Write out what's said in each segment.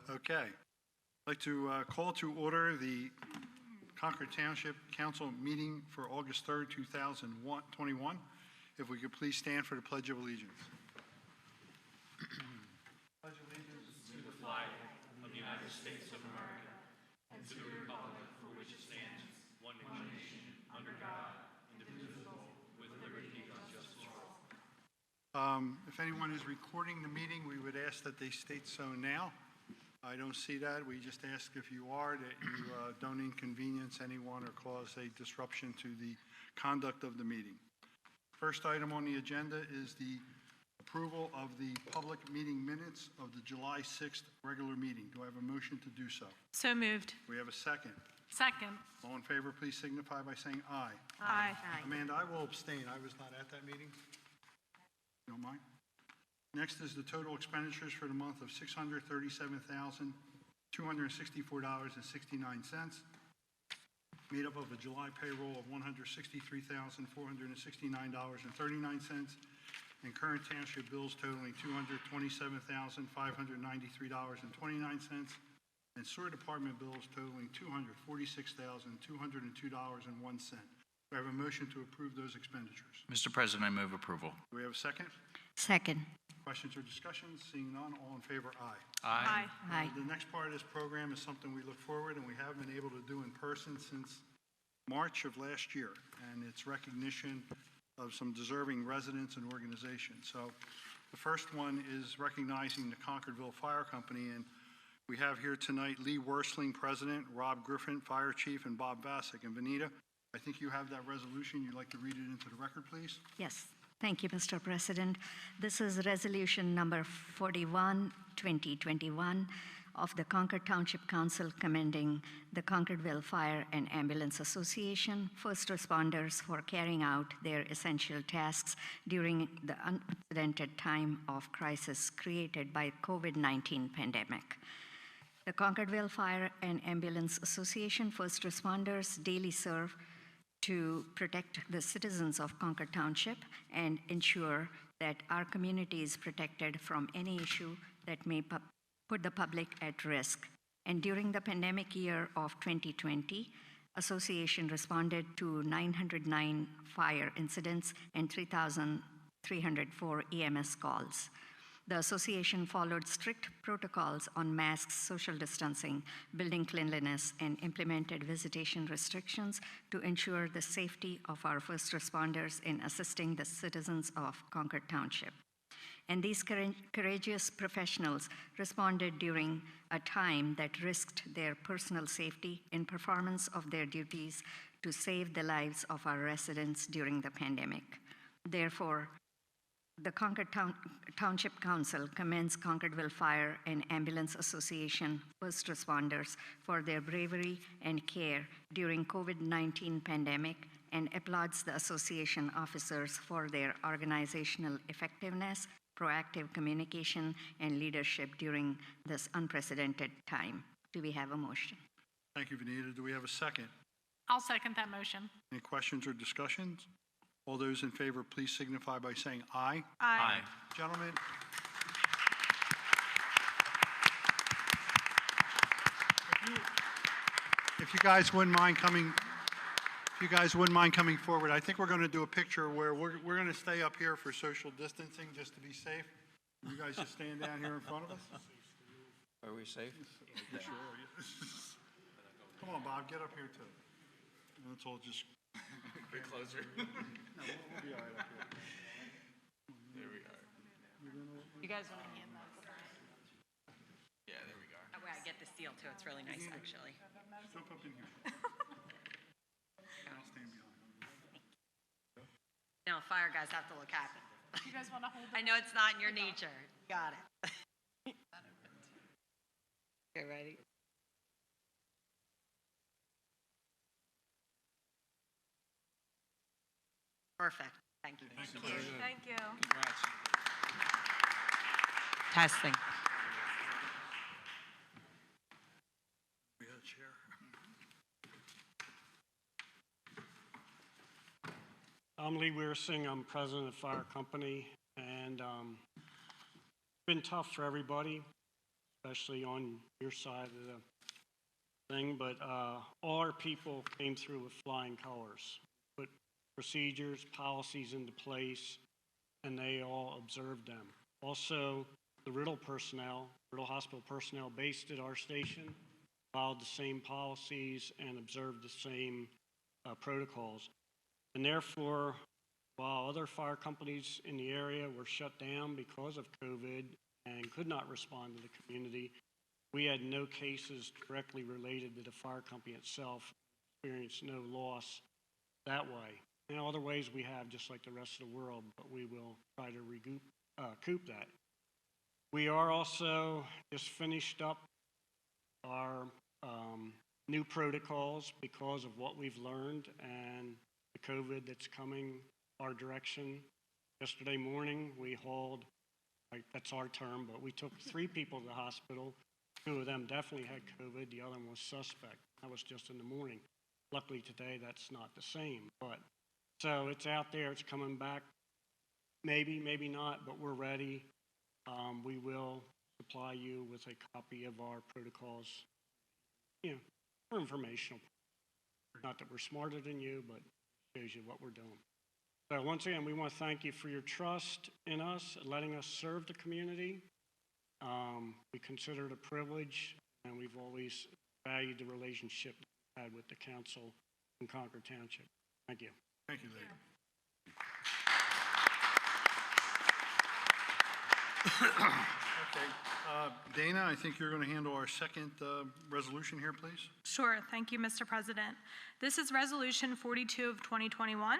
Okay. I'd like to call to order the Concord Township Council meeting for August 3rd, 2021. If we could please stand for the Pledge of Allegiance. Pledge allegiance to the flag of the United States of America and to the republic for which it stands, one nation, under God, indivisible, with liberty and justice for all. If anyone is recording the meeting, we would ask that they state so now. I don't see that. We just ask if you are that you don't inconvenience anyone or cause a disruption to the conduct of the meeting. First item on the agenda is the approval of the public meeting minutes of the July 6th regular meeting. Do I have a motion to do so? So moved. We have a second. Second. All in favor, please signify by saying aye. Aye. Amanda, I will abstain. I was not at that meeting. You don't mind? Next is the total expenditures for the month of $637,264.69, made up of a July payroll of $163,469.39, and current township bills totaling $227,593.29, and sewer department bills totaling $246,202.01. Do I have a motion to approve those expenditures? Mr. President, I move approval. Do we have a second? Second. Questions or discussions? Seeing none, all in favor, aye. Aye. Aye. The next part of this program is something we look forward and we haven't been able to do in person since March of last year, and it's recognition of some deserving residents and organizations. So the first one is recognizing the Concordville Fire Company, and we have here tonight Lee Worsling, President, Rob Griffin, Fire Chief, and Bob Vasic. And Vanita, I think you have that resolution. You'd like to read it into the record, please? Yes. Thank you, Mr. President. This is resolution number 41, 2021 of the Concord Township Council commending the Concordville Fire and Ambulance Association first responders for carrying out their essential tasks during the unprecedented time of crisis created by COVID-19 pandemic. The Concordville Fire and Ambulance Association first responders daily serve to protect the citizens of Concord Township and ensure that our community is protected from any issue that may put the public at risk. And during the pandemic year of 2020, Association responded to 909 fire incidents and 3,304 EMS calls. The association followed strict protocols on masks, social distancing, building cleanliness, and implemented visitation restrictions to ensure the safety of our first responders in assisting the citizens of Concord Township. And these courageous professionals responded during a time that risked their personal safety in performance of their duties to save the lives of our residents during the pandemic. Therefore, the Concord Township Council commends Concordville Fire and Ambulance Association first responders for their bravery and care during COVID-19 pandemic and applauds the association officers for their organizational effectiveness, proactive communication, and leadership during this unprecedented time. Do we have a motion? Thank you, Vanita. Do we have a second? I'll second that motion. Any questions or discussions? All those in favor, please signify by saying aye. Aye. Gentlemen. If you guys wouldn't mind coming forward, I think we're going to do a picture where we're going to stay up here for social distancing just to be safe. You guys just stand down here in front of us. Are we safe? Sure. Come on, Bob, get up here too. Let's all just A bit closer. No, we'll be all right up here. There we are. You guys want to hand that? Yeah, there we go. Oh, I get the seal too. It's really nice, actually. Jump up in here. I'll stand behind. No, fire guys have to look happy. You guys want to hold it? I know it's not in your nature. Got it. Okay, ready? Perfect. Thank you. Thank you. Thank you. Congrats. Testing. We got a chair. I'm Lee Wearsing. I'm president of the fire company, and it's been tough for everybody, especially on your side of the thing, but all our people came through with flying colors, put procedures, policies into place, and they all observed them. Also, the Riddle Hospital personnel based at our station followed the same policies and observed the same protocols. And therefore, while other fire companies in the area were shut down because of COVID and could not respond to the community, we had no cases directly related to the fire company itself, experienced no loss that way. Now, other ways we have, just like the rest of the world, but we will try to recoup that. We are also just finished up our new protocols because of what we've learned and the COVID that's coming our direction. Yesterday morning, we hauled, that's our term, but we took 3 people to the hospital. 2 of them definitely had COVID. The other one was suspect. That was just in the morning. Luckily today, that's not the same. But so it's out there. It's coming back. Maybe, maybe not, but we're ready. We will supply you with a copy of our protocols, for informational. Not that we're smarter than you, but it shows you what we're doing. So once again, we want to thank you for your trust in us, letting us serve the community. We consider it a privilege, and we've always valued the relationship we've had with the council in Concord Township. Thank you. Thank you, Larry. Okay, Dana, I think you're going to handle our second resolution here, please. Sure. Thank you, Mr. President. This is Resolution 42 of 2021.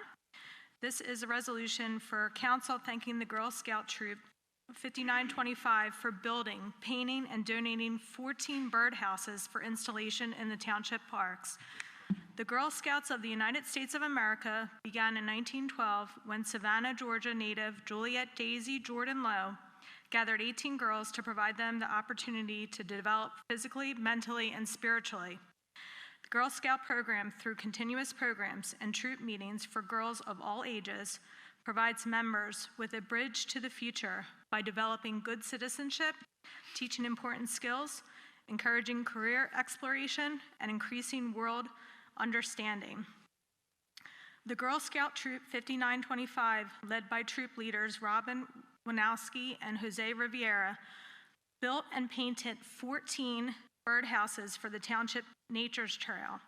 This is a resolution for council thanking the Girl Scout Troop 5925 for building, painting, and donating 14 birdhouses for installation in the township parks. The Girl Scouts of the United States of America began in 1912 when Savannah, Georgia native Juliet Daisy Jordan Lowe gathered 18 girls to provide them the opportunity to develop physically, mentally, and spiritually. The Girl Scout program, through continuous programs and troop meetings for girls of all ages, provides members with a bridge to the future by developing good citizenship, teaching important skills, encouraging career exploration, and increasing world understanding. The Girl Scout Troop 5925, led by troop leaders Robin Winowski and Jose Riviera, built and painted 14 birdhouses for the Township Nature's Trail.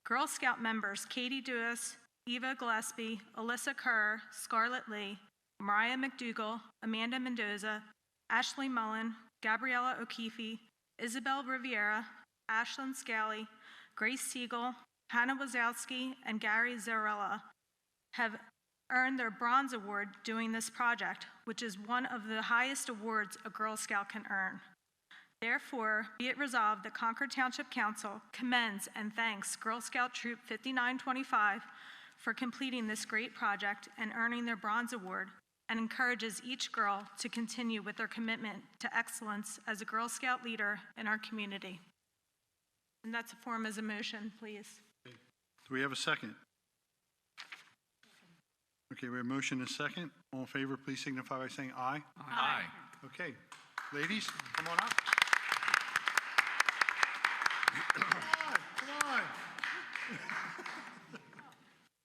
Girl Scout members Katie Dewis, Eva Gillespie, Alyssa Kerr, Scarlett Lee, Mariah McDougall, Amanda Mendoza, Ashley Mullen, Gabriella O'Keefe, Isabel Riviera, Ashlyn Scally, Grace Siegel, Hannah Wazowski, and Gary Zarella have earned their Bronze Award doing this project, which is one of the highest awards a Girl Scout can earn. Therefore, be it resolved that Concord Township Council commends and thanks Girl Scout Troop 5925 for completing this great project and earning their Bronze Award, and encourages each girl to continue with their commitment to excellence as a Girl Scout leader in our community. And that's a form as a motion, please. Do we have a second? Okay, we have a motion and a second. All in favor, please signify by saying aye. Aye. Okay, ladies, come on up. Come on.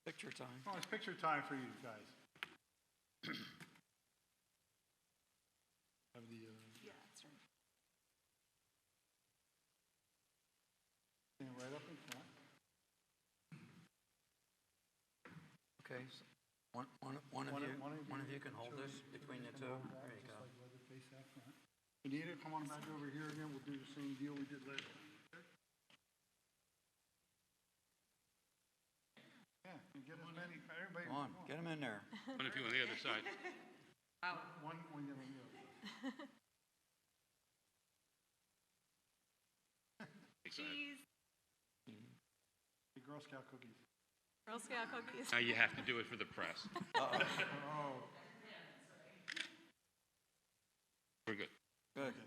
Picture time. Oh, it's picture time for you guys. Have the, Yeah, that's right. stand right up in front. Okay, so one of you can hold this between the two. There you go. Just like leather face out front. Anita, come on back over here again. We'll do the same deal we did last time. Yeah, and get as many, everybody. Come on, get them in there. One of you on the other side. One get on the other. Cheese. The Girl Scout cookies. Girl Scout cookies. Now you have to do it for the press. Oh. We're good. Good.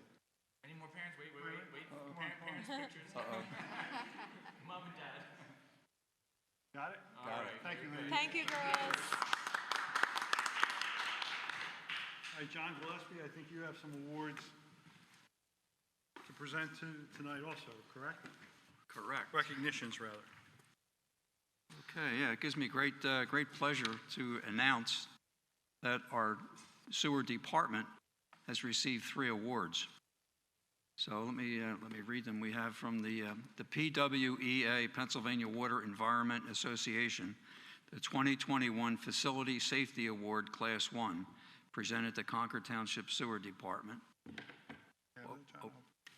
Any more parents? Wait. Parents' pictures. Mom and dad. Got it? All right. Thank you, ladies. Thank you, girls. All right, John Gillespie, I think you have some awards. present tonight also, correct? Correct. Recognitions, rather. Okay, yeah, it gives me great pleasure to announce that our sewer department has received 3 awards. So let me read them. We have from the PWEA, Pennsylvania Water Environment Association, the 2021 Facility Safety Award Class 1, presented to Concord Township Sewer Department.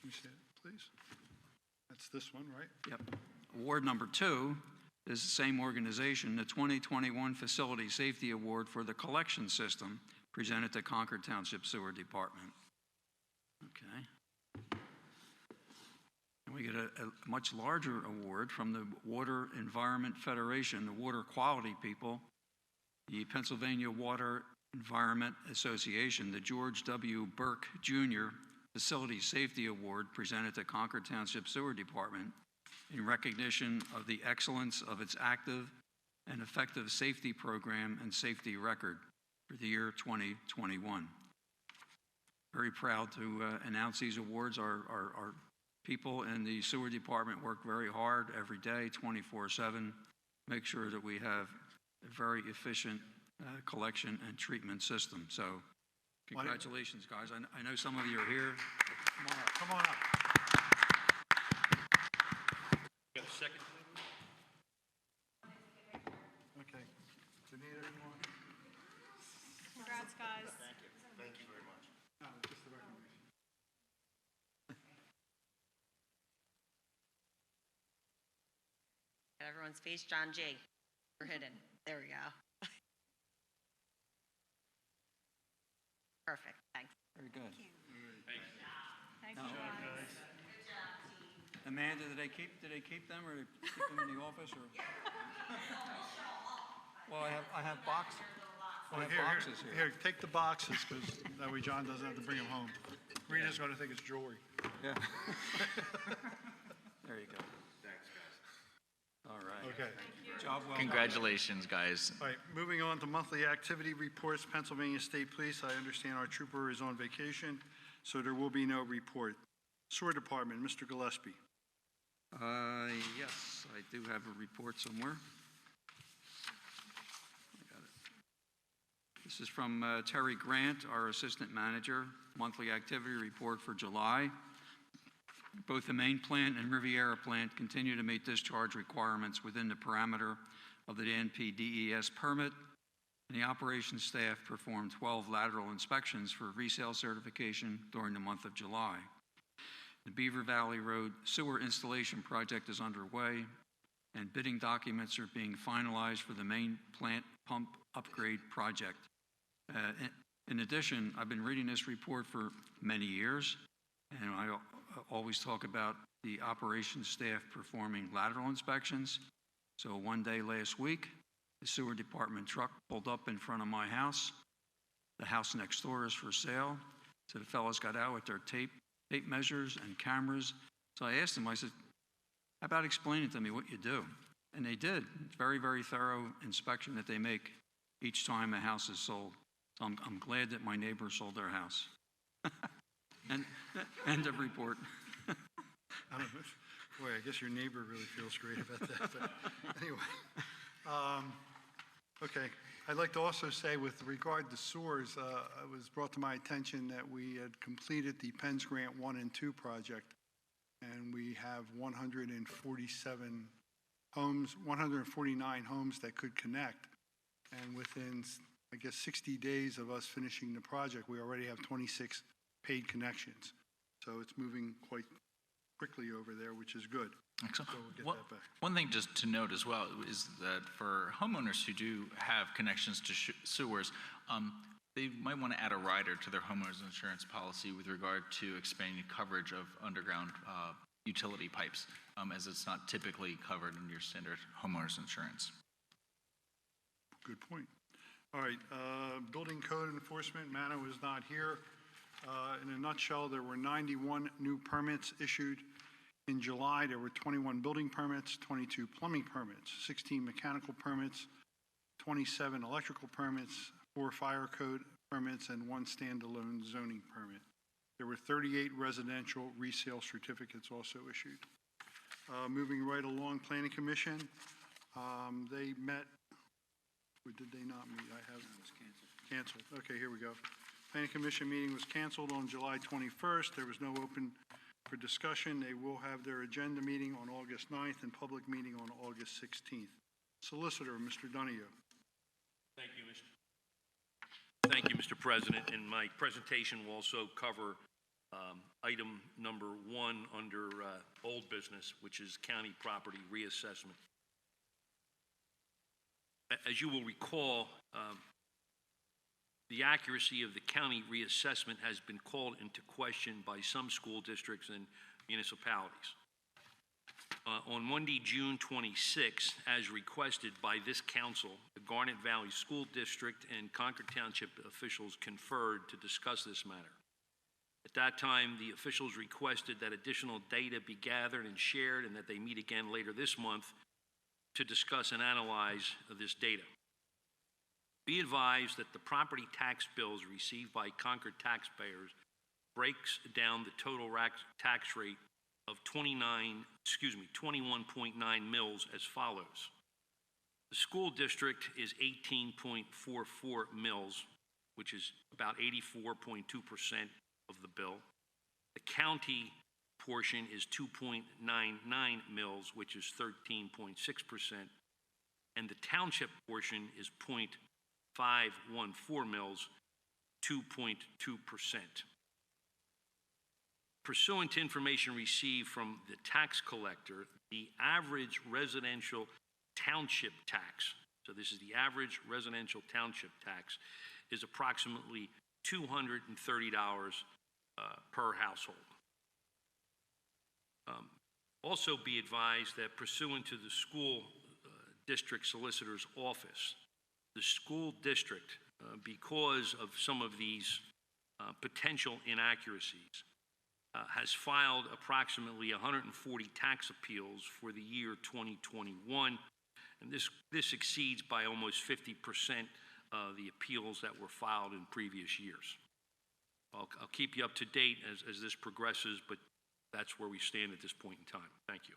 Let me see it, please. That's this one, right? Yep. Award number 2 is the same organization, the 2021 Facility Safety Award for the collection system, presented to Concord Township Sewer Department. Okay. And we get a much larger award from the Water Environment Federation, the water quality people, the Pennsylvania Water Environment Association, the George W. Burke Jr. Facility Safety Award, presented to Concord Township Sewer Department in recognition of the excellence of its active and effective safety program and safety record for the year 2021. Very proud to announce these awards. Our people in the sewer department work very hard every day, 24/7, make sure that we have a very efficient collection and treatment system. So congratulations, guys. I know some of you are here. Come on up. Come on up. Got a second? Okay. Janita, come on. Congrats, guys. No, just the recognition. Got everyone's face, John G. We're hidden. There we go. Perfect, thanks. Very good. Thanks, No. guys. Amanda, did they keep them, or did they keep them in the office, or? Well, I have boxes. I have boxes here. Here, take the boxes, because that way John doesn't have to bring them home. Rita's going to think it's jewelry. Yeah. There you go. Thanks, guys. All right. Okay. Job well done. Congratulations, guys. All right, moving on to monthly activity reports. Pennsylvania State Police, I understand our trooper is on vacation, so there will be no report. Sewer Department, Mr. Gillespie. Yes, I do have a report somewhere. I got it. This is from Terry Grant, our Assistant Manager, monthly activity report for July. Both the main plant and Riviera plant continue to meet discharge requirements within the parameter of the NPDES permit, and the operations staff performed 12 lateral inspections for resale certification during the month of July. The Beaver Valley Road sewer installation project is underway, and bidding documents are being finalized for the main plant pump upgrade project. In addition, I've been reading this report for many years, and I always talk about the operations staff performing lateral inspections. So one day last week, the sewer department truck pulled up in front of my house. The house next door is for sale. So the fellows got out with their tape measures and cameras. So I asked them, I said, how about explaining to me what you do? And they did. Very, very thorough inspection that they make each time a house is sold. So I'm glad that my neighbor sold their house. And end of report. I don't know. Boy, I guess your neighbor really feels great about that, but anyway. Okay, I'd like to also say with regard to sewers, it was brought to my attention that we had completed the Penn's Grant 1 and 2 project, and we have 147 homes, 149 homes that could connect. And within, I guess, 60 days of us finishing the project, we already have 26 paid connections. So it's moving quite quickly over there, which is good. Excellent. So we'll get that back. One thing just to note as well is that for homeowners who do have connections to sewers, they might want to add a rider to their homeowners insurance policy with regard to expanding coverage of underground utility pipes, as it's not typically covered in your standard homeowners insurance. Good point. All right, building code enforcement, Mano is not here. In a nutshell, there were 91 new permits issued. In July, there were 21 building permits, 22 plumbing permits, 16 mechanical permits, 27 electrical permits, 4 fire code permits, and 1 standalone zoning permit. There were 38 residential resale certificates also issued. Moving right along, Planning Commission, they met, or did they not meet? I have. It was canceled. Okay, here we go. Planning Commission meeting was canceled on July 21st. There was no open for discussion. They will have their agenda meeting on August 9th and public meeting on August 16th. Solicitor, Mr. Donahue. Thank you, Mr. President. And my presentation will also cover item number 1 under old business, which is county property reassessment. As you will recall, the accuracy of the county reassessment has been called into question by some school districts and municipalities. On Monday, June 26, as requested by this council, the Garnet Valley School District and Concord Township officials conferred to discuss this matter. At that time, the officials requested that additional data be gathered and shared and that they meet again later this month to discuss and analyze this data. Be advised that the property tax bills received by Concord taxpayers breaks down the total tax rate of 21.9 mils as follows. The school district is 18.44 mils, which is about 84.2% of the bill. The county portion is 2.99 mils, which is 13.6%, and the township portion is 0.514 mils, 2.2%. Pursuant to information received from the tax collector, the average residential township tax, so this is the average residential township tax, is approximately $230 per household. Also be advised that pursuant to the school district solicitor's office, the school district, because of some of these potential inaccuracies, has filed approximately 140 tax appeals for the year 2021, and this exceeds by almost 50% the appeals that were filed in previous years. I'll keep you up to date as this progresses, but that's where we stand at this point in time. Thank you.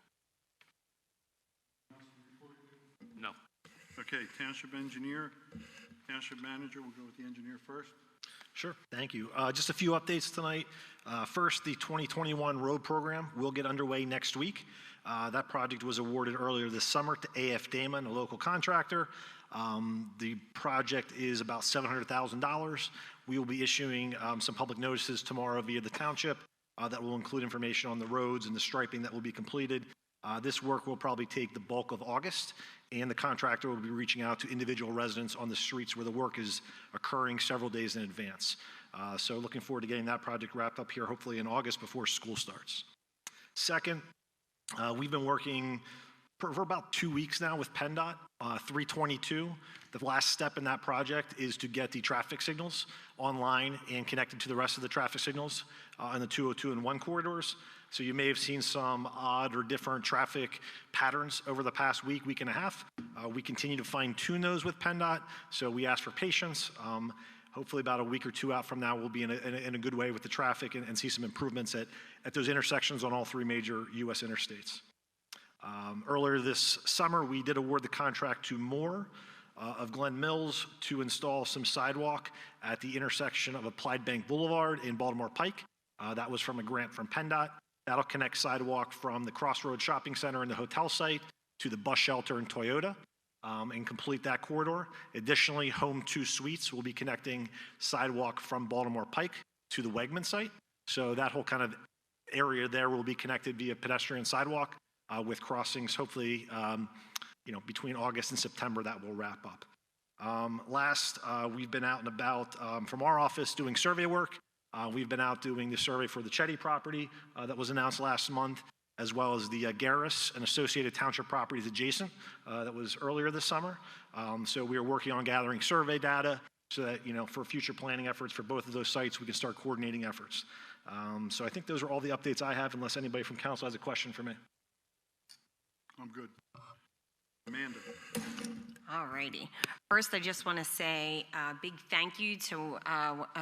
No. Okay, Township Engineer, Township Manager, we'll go with the engineer first. Sure, thank you. Just a few updates tonight. First, the 2021 road program will get underway next week. That project was awarded earlier this summer to AF Damon, a local contractor. The project is about $700,000. We will be issuing some public notices tomorrow via the township that will include information on the roads and the striping that will be completed. This work will probably take the bulk of August, and the contractor will be reaching out to individual residents on the streets where the work is occurring several days in advance. So looking forward to getting that project wrapped up here, hopefully in August before school starts. Second, we've been working for about 2 weeks now with PennDOT. 322, the last step in that project is to get the traffic signals online and connected to the rest of the traffic signals in the 202 and 1 corridors. So you may have seen some odd or different traffic patterns over the past week and a half. We continue to fine tune those with PennDOT, so we ask for patience. Hopefully about a week or two out from now, we'll be in a good way with the traffic and see some improvements at those intersections on all 3 major U.S. interstates. Earlier this summer, we did award the contract to Moore of Glen Mills to install some sidewalk at the intersection of Applied Bank Boulevard and Baltimore Pike. That was from a grant from PennDOT. That'll connect sidewalk from the Crossroads Shopping Center and the hotel site to the bus shelter and Toyota and complete that corridor. Additionally, Home 2 Suites will be connecting sidewalk from Baltimore Pike to the Wegman site. So that whole kind of area there will be connected via pedestrian sidewalk with crossings, hopefully, between August and September, that will wrap up. Last, we've been out and about from our office doing survey work. We've been out doing the survey for the Chetty property that was announced last month, as well as the Garris and associated township properties adjacent that was earlier this summer. So we are working on gathering survey data so that, for future planning efforts for both of those sites, we can start coordinating efforts. So I think those are all the updates I have, unless anybody from council has a question for me. I'm good. Amanda. All righty. First, I just want to say a big thank you to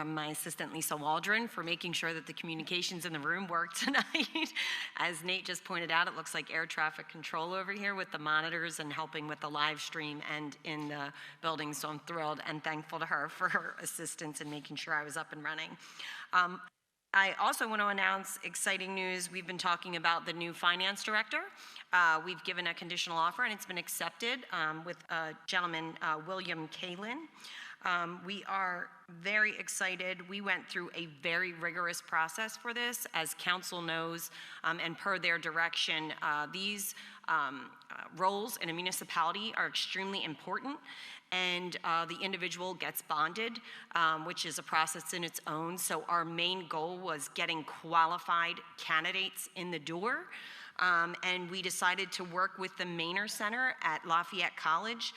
my assistant, Lisa Waldron, for making sure that the communications in the room worked tonight. As Nate just pointed out, it looks like air traffic control over here with the monitors and helping with the live stream and in the building. So I'm thrilled and thankful to her for her assistance in making sure I was up and running. I also want to announce exciting news. We've been talking about the new finance director. We've given a conditional offer and it's been accepted with a gentleman, William Kalin. We are very excited. We went through a very rigorous process for this. As council knows, and per their direction, these roles in a municipality are extremely important. And the individual gets bonded, which is a process in its own. So our main goal was getting qualified candidates in the door. And we decided to work with the Maynor Center at Lafayette College,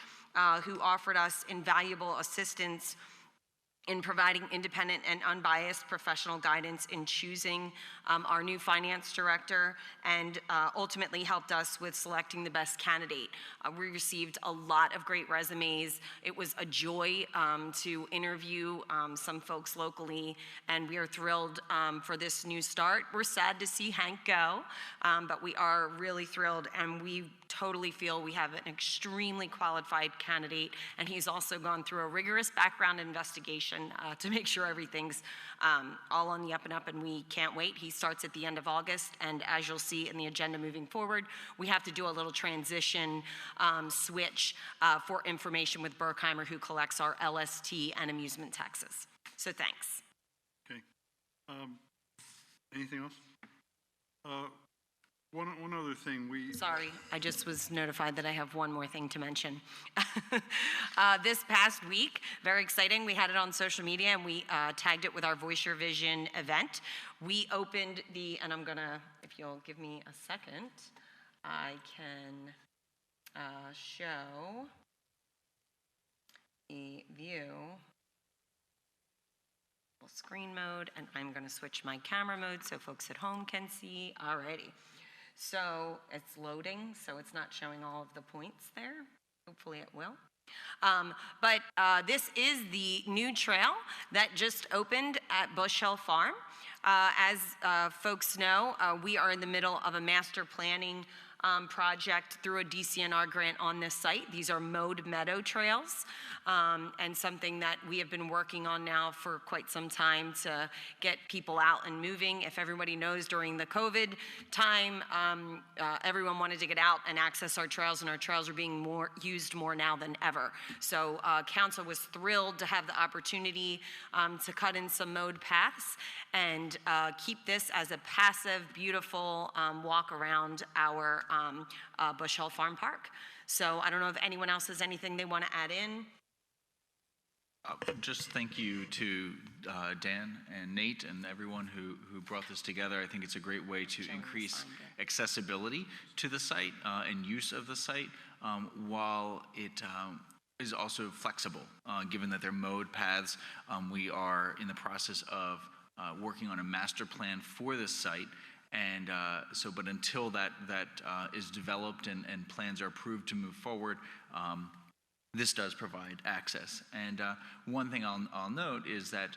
who offered us invaluable assistance in providing independent and unbiased professional guidance in choosing our new finance director, and ultimately helped us with selecting the best candidate. We received a lot of great resumes. It was a joy to interview some folks locally, and we are thrilled for this new start. We're sad to see Hank go, but we are really thrilled, and we totally feel we have an extremely qualified candidate, and he's also gone through a rigorous background investigation to make sure everything's all on the up and up, and we can't wait. He starts at the end of August, and as you'll see in the agenda moving forward, we have to do a little transition switch for information with Berkheimer, who collects our LST and amusement taxes. So thanks. Okay. Anything else? One other thing, Sorry, I just was notified that I have one more thing to mention. This past week, very exciting, we had it on social media and we tagged it with our Voice Your Vision event. We opened and I'm gonna, if you'll give me a second, I can show the view. Screen mode, and I'm gonna switch my camera mode so folks at home can see. Alrighty. So it's loading, so it's not showing all of the points there. Hopefully it will. But this is the new trail that just opened at Bush Hill Farm. As folks know, we are in the middle of a master planning project through a DCNR grant on this site. These are mowed meadow trails, and something that we have been working on now for quite some time to get people out and moving. If everybody knows, during the COVID time, everyone wanted to get out and access our trails, and our trails are being used more now than ever. So council was thrilled to have the opportunity to cut in some mowed paths and keep this as a passive, beautiful walk around our Bush Hill Farm Park. So I don't know if anyone else has anything they want to add in. Just thank you to Dan and Nate and everyone who brought this together. I think it's a great way to increase accessibility to the site and use of the site, while it is also flexible, given that they're mowed paths. We are in the process of working on a master plan for this site. And but until that is developed and plans are approved to move forward, this does provide access. And one thing I'll note is that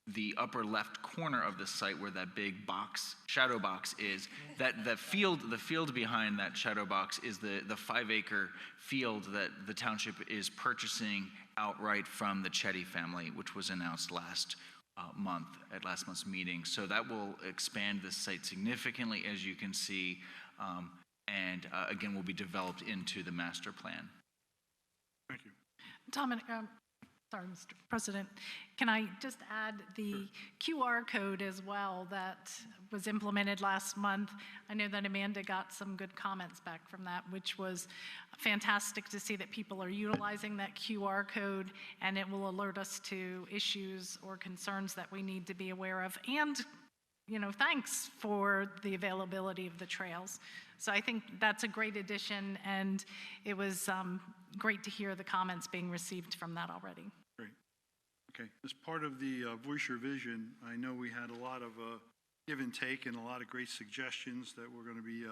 the upper left corner of the site, where that big box, shadow box is, the field behind that shadow box is the 5-acre field that the township is purchasing outright from the Chetty family, which was announced last month at last month's meeting. So that will expand this site significantly, as you can see, and again will be developed into the master plan. Thank you. Dominic, sorry, Mr. President, can I just add the QR code as well that was implemented last month? I know that Amanda got some good comments back from that, which was fantastic to see that people are utilizing that QR code, and it will alert us to issues or concerns that we need to be aware of. And, thanks for the availability of the trails. So I think that's a great addition, and it was great to hear the comments being received from that already. Great. Okay. As part of the Voice Your Vision, I know we had a lot of give and take and a lot of great suggestions that we're going to be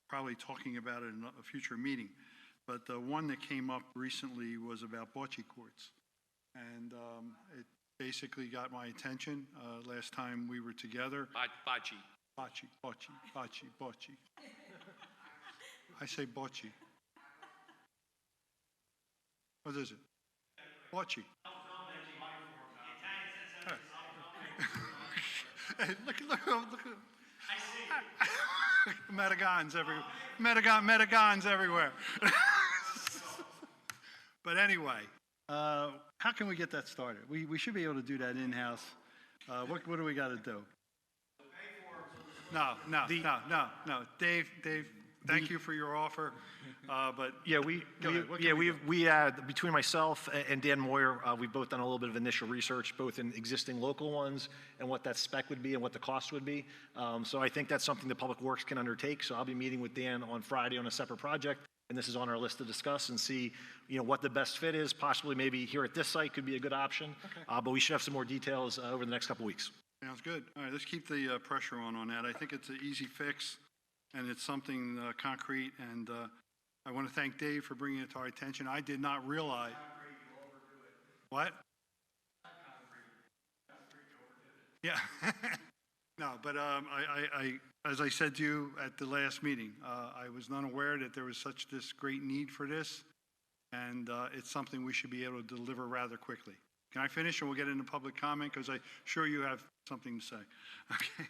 probably talking about in a future meeting. but the one that came up recently was about bocce courts. And it basically got my attention last time we were together. Bocce. Bocce, bocce, bocce, bocce. I say bocce. What is it? Bocce. Hey, look. Metagons everywhere. Metagons everywhere. But anyway, how can we get that started? We should be able to do that in-house. What do we got to do? No. Dave, thank you for your offer, but Yeah, go ahead. What can we between myself and Dan Moyer, we've both done a little bit of initial research, both in existing local ones and what that spec would be and what the cost would be. So I think that's something the Public Works can undertake. So I'll be meeting with Dan on Friday on a separate project, and this is on our list to discuss and see, what the best fit is. Possibly maybe here at this site could be a good option, but we should have some more details over the next couple weeks. Sounds good. All right, let's keep the pressure on that. I think it's an easy fix, and it's something concrete, and I want to thank Dave for bringing it to our attention. I did not realize. What? Yeah. No, but I, as I said to you at the last meeting, I was not aware that there was such this great need for this, and it's something we should be able to deliver rather quickly. Can I finish, and we'll get into public comment, because I'm sure you have something to say. Okay.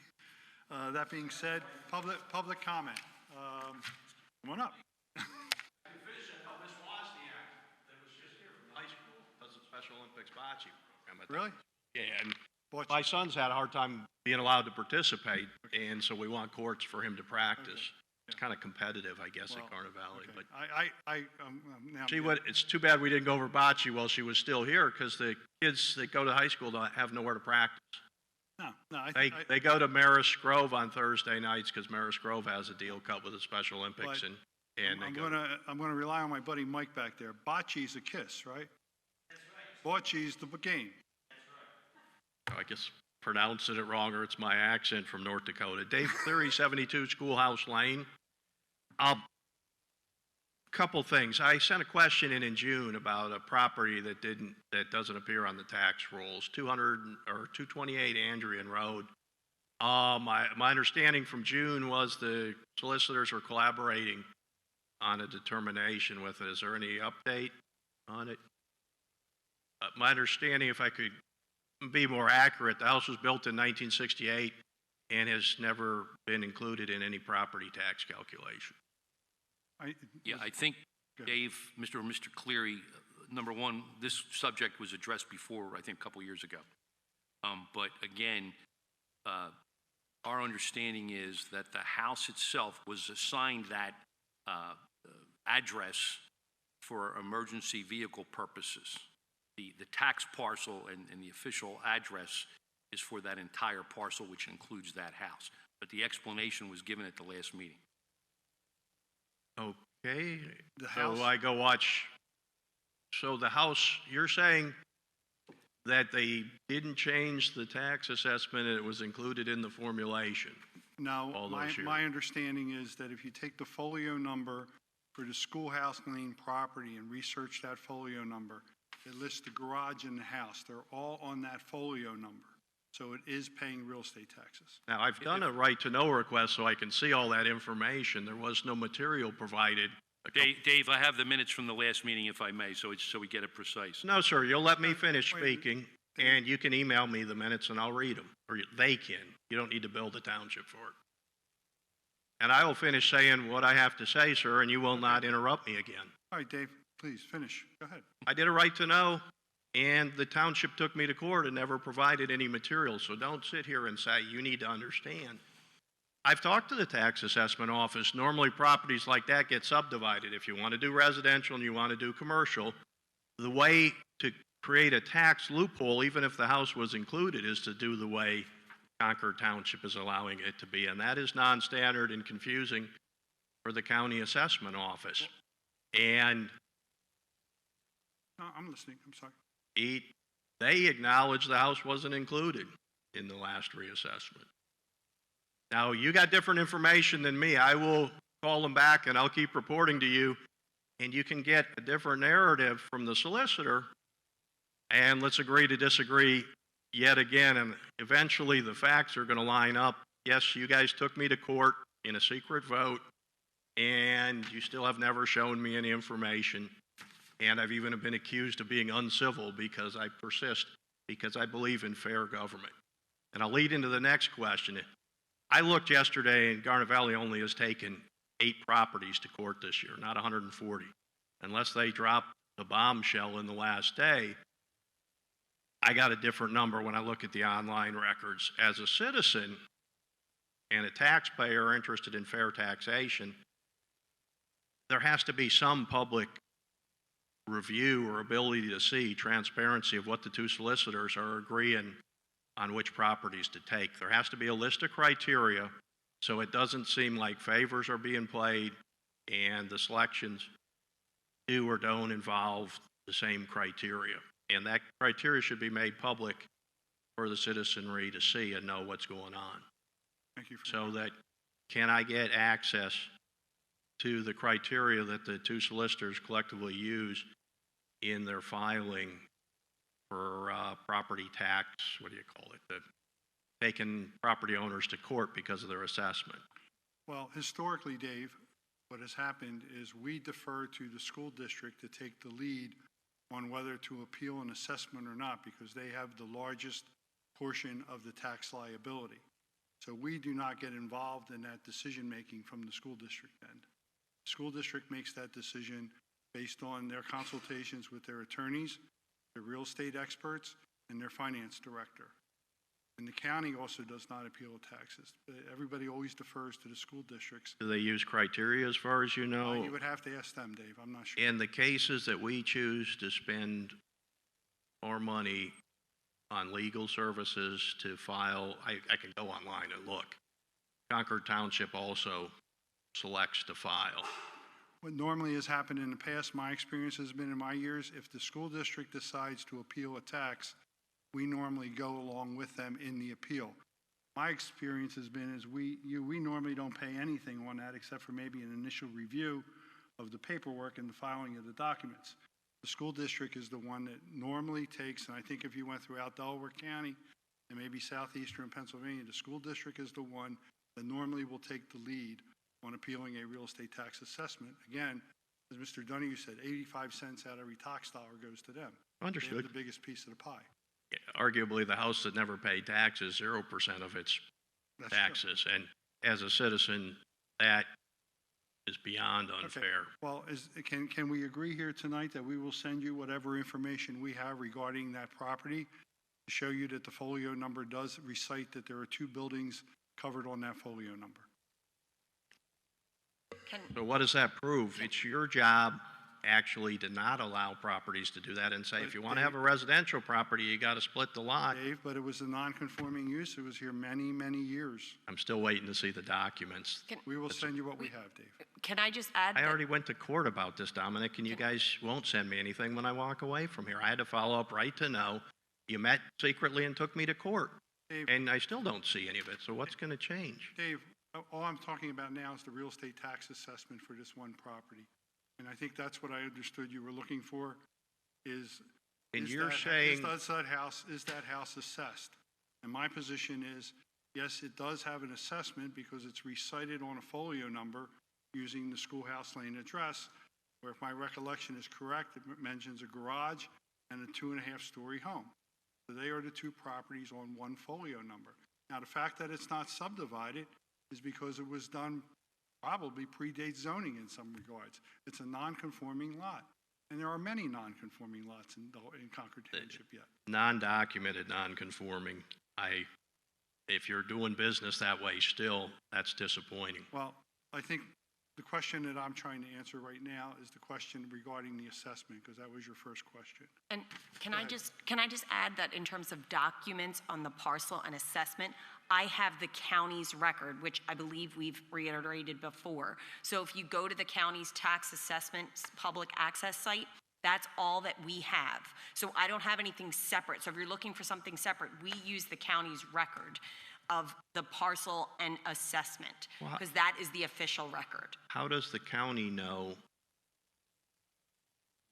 That being said, public comment. Come on up. I can finish it. Miss Wozniak, that was just here from the high school, does the Special Olympics bocce program. Really? Yeah, and Bocce. my son's had a hard time being allowed to participate, and so we want courts for him to practice. It's kind of competitive, I guess, at Carter Valley. Okay. But now. it's too bad we didn't go over bocce while she was still here, because the kids that go to high school don't have nowhere to practice. No, They go to Marist Grove on Thursday nights, because Marist Grove has a deal cut with the Special Olympics, But and they go. I'm gonna rely on my buddy Mike back there. Bocce's a kiss, right? That's right. Bocce's the game. I guess pronouncing it wrong, or it's my accent from North Dakota. Dave Cleary, 72 Schoolhouse Lane. Couple things. I sent a question in June about a property that doesn't appear on the tax rolls, 228 Andrian Road. My understanding from June was the solicitors were collaborating on a determination with it. Is there any update on it? My understanding, if I could be more accurate, the house was built in 1968 and has never been included in any property tax calculation. I think, Dave, Mr. Cleary, number one, this subject was addressed before, I think, a couple years ago. But again, our understanding is that the house itself was assigned that address for emergency vehicle purposes. The tax parcel and the official address is for that entire parcel, which includes that house. But the explanation was given at the last meeting. Okay, The house- so I go watch. So the house, you're saying that they didn't change the tax assessment and it was included in the formulation? No, all those years. my understanding is that if you take the folio number for the Schoolhouse Lane property and research that folio number, it lists the garage and the house. They're all on that folio number. So it is paying real estate taxes. Now, I've done a right-to-know request so I can see all that information. There was no material provided. Dave, I have the minutes from the last meeting, if I may, so we get it precise. No, sir, you'll let me finish speaking, and you can email me the minutes and I'll read them, or they can. You don't need to build a township for it. And I will finish saying what I have to say, sir, and you will not interrupt me again. All right, Dave, please finish. Go ahead. I did a right-to-know, and the township took me to court and never provided any material, so don't sit here and say you need to understand. I've talked to the tax assessment office. Normally, properties like that get subdivided. If you want to do residential and you want to do commercial, the way to create a tax loophole, even if the house was included, is to do the way Concord Township is allowing it to be, and that is non-standard and confusing for the county assessment office. And No, I'm listening. I'm sorry. they acknowledged the house wasn't included in the last reassessment. Now, you got different information than me. I will call them back and I'll keep reporting to you. and you can get a different narrative from the solicitor, and let's agree to disagree yet again, and eventually the facts are going to line up. Yes, you guys took me to court in a secret vote, and you still have never shown me any information, and I've even been accused of being uncivil because I persist, because I believe in fair government. And I'll lead into the next question. I looked yesterday, and Garnet Valley only has taken 8 properties to court this year, not 140. Unless they drop the bombshell in the last day, I got a different number when I look at the online records. As a citizen and a taxpayer interested in fair taxation, there has to be some public review or ability to see transparency of what the 2 solicitors are agreeing on which properties to take. There has to be a list of criteria so it doesn't seem like favors are being played and the selections do or don't involve the same criteria. And that criteria should be made public for the citizenry to see and know what's going on. Thank you. So that, can I get access to the criteria that the 2 solicitors collectively use in their filing for property tax, what do you call it, taking property owners to court because of their assessment? Well, historically, Dave, what has happened is we defer to the school district to take the lead on whether to appeal an assessment or not, because they have the largest portion of the tax liability. So we do not get involved in that decision-making from the school district end. The school district makes that decision based on their consultations with their attorneys, their real estate experts, and their finance director. And the county also does not appeal taxes. Everybody always defers to the school districts. Do they use criteria as far as you know? You would have to ask them, Dave. I'm not sure. In the cases that we choose to spend more money on legal services to file, I can go online and look. Concord Township also selects to file. What normally has happened in the past, my experience has been in my years, if the school district decides to appeal a tax, we normally go along with them in the appeal. My experience has been is we normally don't pay anything on that except for maybe an initial review of the paperwork and the filing of the documents. The school district is the one that normally takes, and I think if you went throughout Delaware County and maybe southeastern Pennsylvania, the school district is the one that normally will take the lead on appealing a real estate tax assessment. Again, as Mr. Donahue said, 85 cents out of every tax dollar goes to them. Understood. They have the biggest piece of the pie. Arguably, the house that never paid taxes, 0% of its That's taxes. true. And as a citizen, that is beyond unfair. Okay. Well, can we agree here tonight that we will send you whatever information we have regarding that property to show you that the folio number does recite that there are 2 buildings covered on that folio number? So what does that prove? It's your job actually to not allow properties to do that and say, if you want to have a residential property, you got to split the lot. Dave, but it was a non-conforming use. It was here many, many years. I'm still waiting to see the documents. We will send you what we have, Dave. Can I just add? I already went to court about this, Dominic, and you guys won't send me anything when I walk away from here. I had to follow up right to know. You met secretly and took me to court, Dave, and I still don't see any of it. So what's going to change? Dave, all I'm talking about now is the real estate tax assessment for this one property. And I think that's what I understood you were looking for, is you're saying is that house assessed? And my position is, yes, it does have an assessment because it's recited on a folio number using the Schoolhouse Lane address, where if my recollection is correct, it mentions a garage and a 2.5-story home. So they are the 2 properties on one folio number. Now, the fact that it's not subdivided is because it was done probably predates zoning in some regards. It's a non-conforming lot. And there are many non-conforming lots in Concord Township yet. Non-documented, non-conforming. If you're doing business that way still, that's disappointing. Well, I think the question that I'm trying to answer right now is the question regarding the assessment, because that was your first question. And can I just add that in terms of documents on the parcel and assessment, I have the county's record, which I believe we've reiterated before. So if you go to the county's tax assessment public access site, that's all that we have. So I don't have anything separate. So if you're looking for something separate, we use the county's record of the parcel and assessment, because that is the official record. How does the county know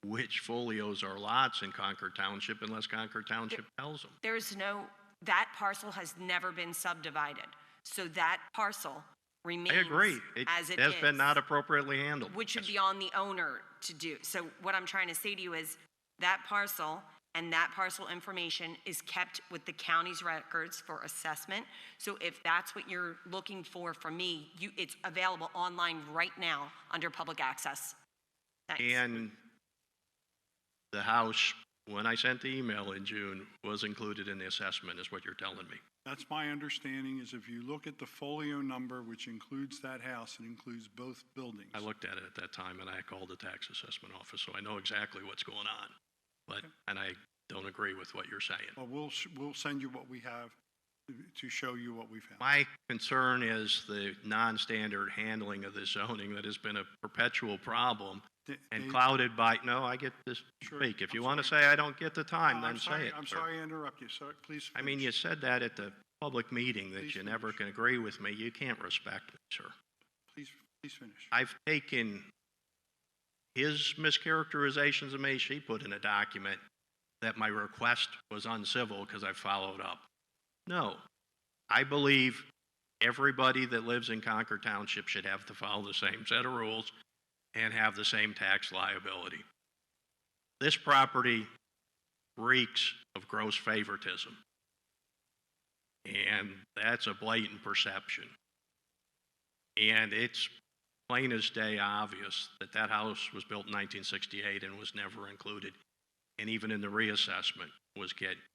which folios are lots in Concord Township unless Concord Township tells them. That parcel has never been subdivided. So that parcel remains I agree. as it has is, been not appropriately handled. which should be on the owner to do. So what I'm trying to say to you is that parcel and that parcel information is kept with the county's records for assessment. So if that's what you're looking for from me, it's available online right now under public access. Thanks. And the house, when I sent the email in June, was included in the assessment, is what you're telling me. That's my understanding, is if you look at the folio number, which includes that house, it includes both buildings. I looked at it at that time, and I called the tax assessment office, so I know exactly what's going on. But, and I don't agree with what you're saying. Well, we'll send you what we have to show you what we found. My concern is the non-standard handling of the zoning that has been a perpetual problem and clouded by, no, I get this speak. If you want to say I don't get the time, then say it. I'm sir. sorry to interrupt you, sir. Please finish. I mean, you said that at the public meeting that Please you finish. never can agree with me. You can't respect me, sir. Please finish. I've taken his mischaracterizations of me. She put in a document that my request was uncivil because I followed up. No, I believe everybody that lives in Concord Township should have to follow the same set of rules and have the same tax liability. This property reeks of gross favoritism, and that's a blatant perception. And it's plain as day obvious that that house was built in 1968 and was never included, and even in the reassessment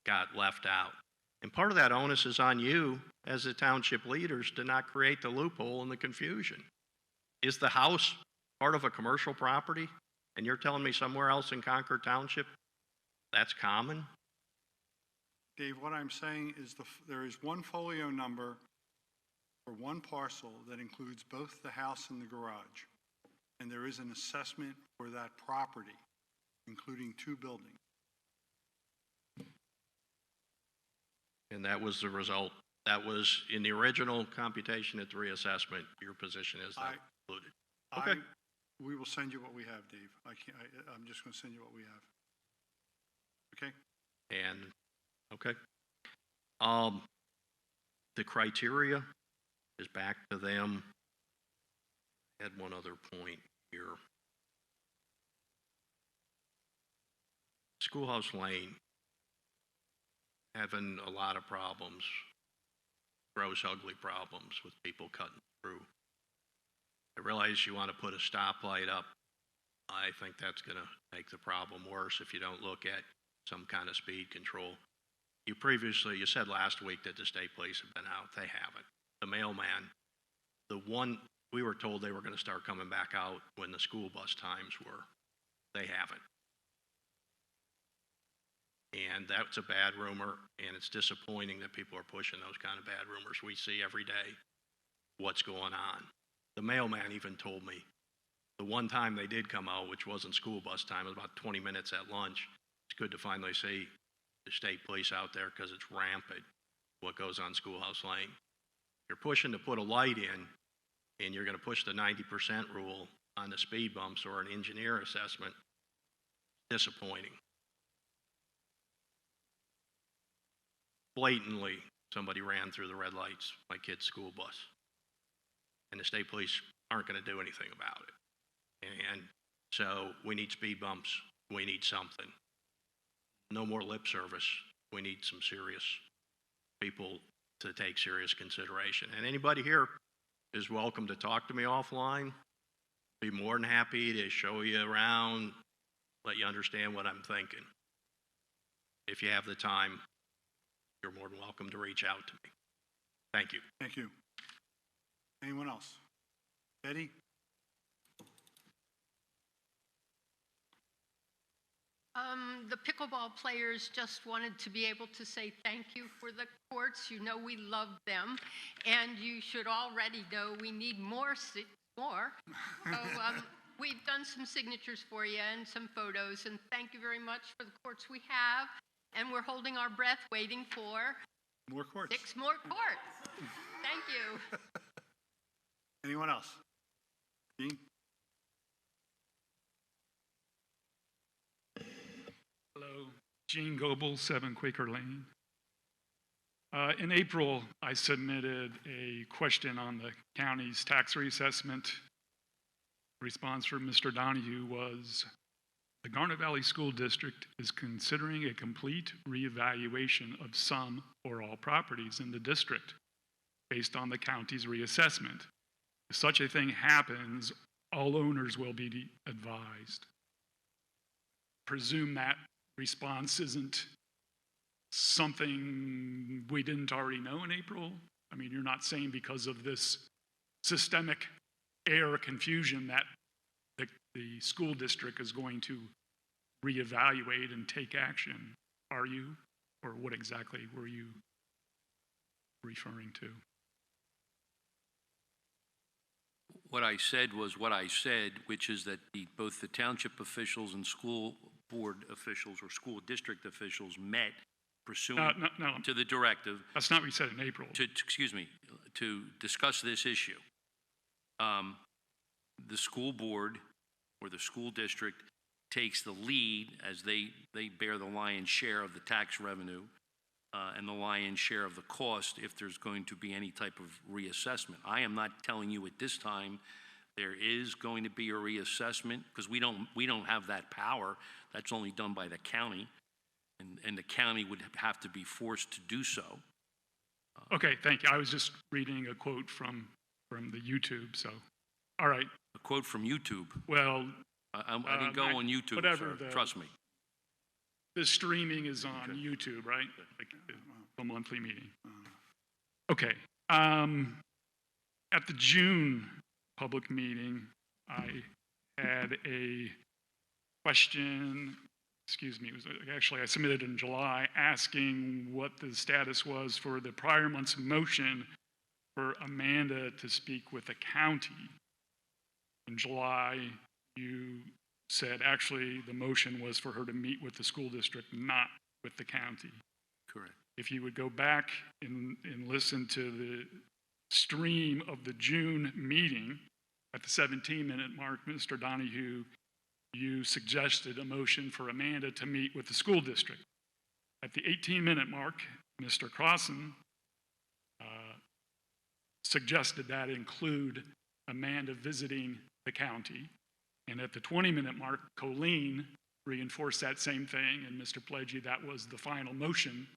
got left out. And part of that onus is on you as the township leaders to not create the loophole and the confusion. Is the house part of a commercial property? And you're telling me somewhere else in Concord Township that's common? Dave, what I'm saying is there is one folio number for one parcel that includes both the house and the garage. And there is an assessment for that property, including two buildings. And that was the result. That was in the original computation at the reassessment. Your position is that included. Okay. We will send you what we have, Dave. I'm just going to send you what we have. Okay? And, okay. The criteria is back to them. I had one other point here. Schoolhouse Lane, having a lot of problems, gross, ugly problems with people cutting through. I realize you want to put a stoplight up. I think that's going to make the problem worse if you don't look at some kind of speed control. You said last week that the state police have been out. They haven't. The mailman, we were told they were going to start coming back out when the school bus times were. They haven't. And that's a bad rumor, and it's disappointing that people are pushing those kind of bad rumors. We see every day what's going on. The mailman even told me the one time they did come out, which wasn't school bus time, it was about 20 minutes at lunch. It's good to finally see the state police out there because it's rampant what goes on Schoolhouse Lane. You're pushing to put a light in, and you're going to push the 90% rule on the speed bumps or an engineer assessment. Disappointing. Blatantly, somebody ran through the red lights, my kid's school bus. And the state police aren't going to do anything about it. And so we need speed bumps. We need something. No more lip service. We need some serious people to take serious consideration. And anybody here is welcome to talk to me offline. Be more than happy to show you around, let you understand what I'm thinking. If you have the time, you're more than welcome to reach out to me. Thank you. Thank you. Anyone else? Betty? The pickleball players just wanted to be able to say thank you for the courts. You know we love them, and you should already know we need more. So we've done some signatures for you and some photos, and thank you very much for the courts we have. And we're holding our breath, waiting for more courts. 6 more courts. Thank you. Anyone else? Dean? Hello, Gene Goebel, 7 Quaker Lane. In April, I submitted a question on the county's tax reassessment. Response from Mr. Donahue was, the Garnet Valley School District is considering a complete reevaluation of some or all properties in the district based on the county's reassessment. If such a thing happens, all owners will be advised. Presume that response isn't something we didn't already know in April? I mean, you're not saying because of this systemic error confusion that the school district is going to reevaluate and take action, are you? Or what exactly were you referring to? What I said was what I said, which is that both the township officials and school board officials or school district officials met pursuant to the directive. That's not what you said in April. To discuss this issue. The school board or the school district takes the lead as they bear the lion's share of the tax revenue and the lion's share of the cost if there's going to be any type of reassessment. I am not telling you at this time there is going to be a reassessment because we don't have that power. That's only done by the county, and the county would have to be forced to do so. Okay, thank you. I was just reading a quote from the YouTube, so, all right. A quote from YouTube? Well, I didn't go on YouTube, whatever sir. Trust me. The streaming is on YouTube, right? Like the monthly meeting. Okay. At the June public meeting, I had a question, actually I submitted in July asking what the status was for the prior month's motion for Amanda to speak with the county. In July, you said actually the motion was for her to meet with the school district, not with the county. Correct. If you would go back and listen to the stream of the June meeting, at the 17-minute mark, Mr. Donahue, you suggested a motion for Amanda to meet with the school district. At the 18-minute mark, Mr. Crossan suggested that include Amanda visiting the county. And at the 20-minute mark, Colleen reinforced that same thing, and Mr. Pledgey, that was the final motion,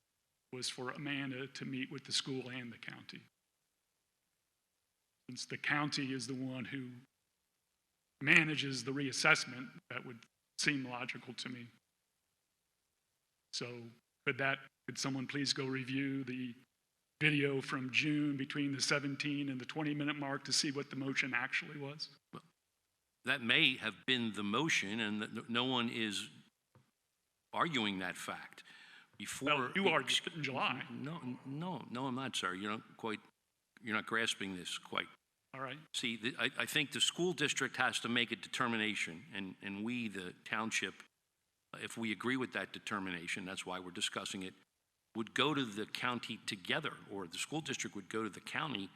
was for Amanda to meet with the school and the county. Since the county is the one who manages the reassessment, that would seem logical to me. So could someone please go review the video from June between the 17 and the 20-minute mark to see what the motion actually was? That may have been the motion, and no one is arguing that fact. Well, you argued it in July. No, I'm not, sir. You're not grasping this quite. All right. See, I think the school district has to make a determination, and we, the township, if we agree with that determination, that's why we're discussing it, would go to the county together, or the school district would go to the county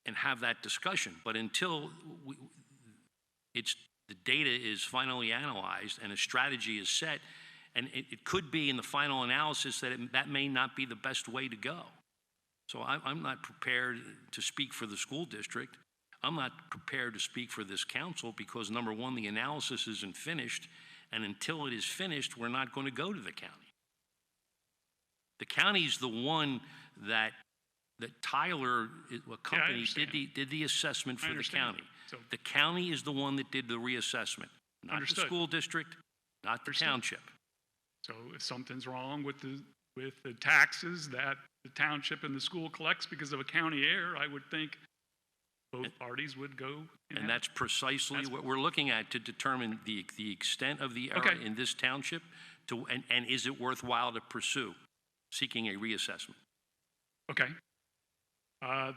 and have that discussion. But until the data is finally analyzed and a strategy is set, and it could be in the final analysis that that may not be the best way to go. So I'm not prepared to speak for the school district. I'm not prepared to speak for this council because, number one, the analysis isn't finished, and until it is finished, we're not going to go to the county. The county's the one that Tyler, what company, did the assessment for the county. So, the county is the one that did the reassessment, not the school district, not the township. So if something's wrong with the taxes that the township and the school collects because of a county error, I would think both parties would go. And that's precisely what we're looking at to determine the extent of the error in this township, and is it worthwhile to pursue seeking a reassessment. Okay.